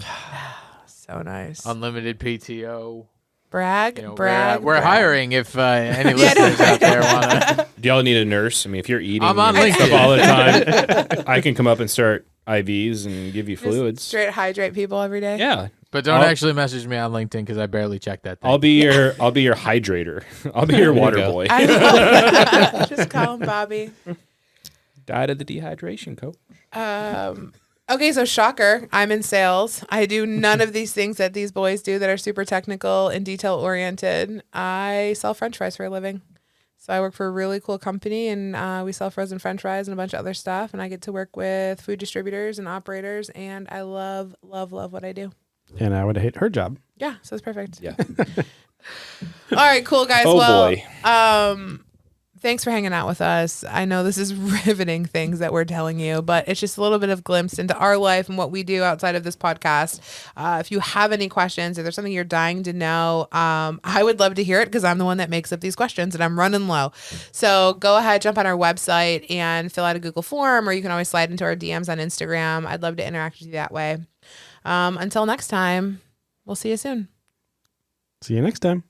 So nice. Unlimited PTO. Brag, You know, brag. we're brag. hiring if any listeners out there want to. Do y'all need a nurse? I mean, if you're eating I'm on and stuff LinkedIn. all the time, I can come up and start IVs and give you Just fluids. straight hydrate people every day. Yeah, But don't I'll- actually message me on LinkedIn because I barely check that thing. I'll be your hydrator. I'll be your There you water go. boy. I know. Just call him Bobby. Died of the dehydration, coach. Okay, so shocker. I'm in sales. I do none of these things that these boys do that are super technical and detail oriented. I sell French fries for a living. So I work for a really cool company, and we sell frozen French fries and a bunch of other stuff. And I get to work with food distributors and operators, and I love, love, love what I do. And I would hate her job. Yeah, so it's perfect. Yeah. All right, cool guys. Oh, well, boy. Thanks for hanging out with us. I know this is riveting things that we're telling you, but it's just a little bit of glimpse into our life and what we do outside of this podcast. If you have any questions, if there's something you're dying to know, I would love to hear it because I'm the one that makes up these questions and I'm running low. So go ahead, jump on our website and fill out a Google form, or you can always slide into our DMs on Instagram. I'd love to interact with you that way. Until next time, we'll see you soon. See you next time.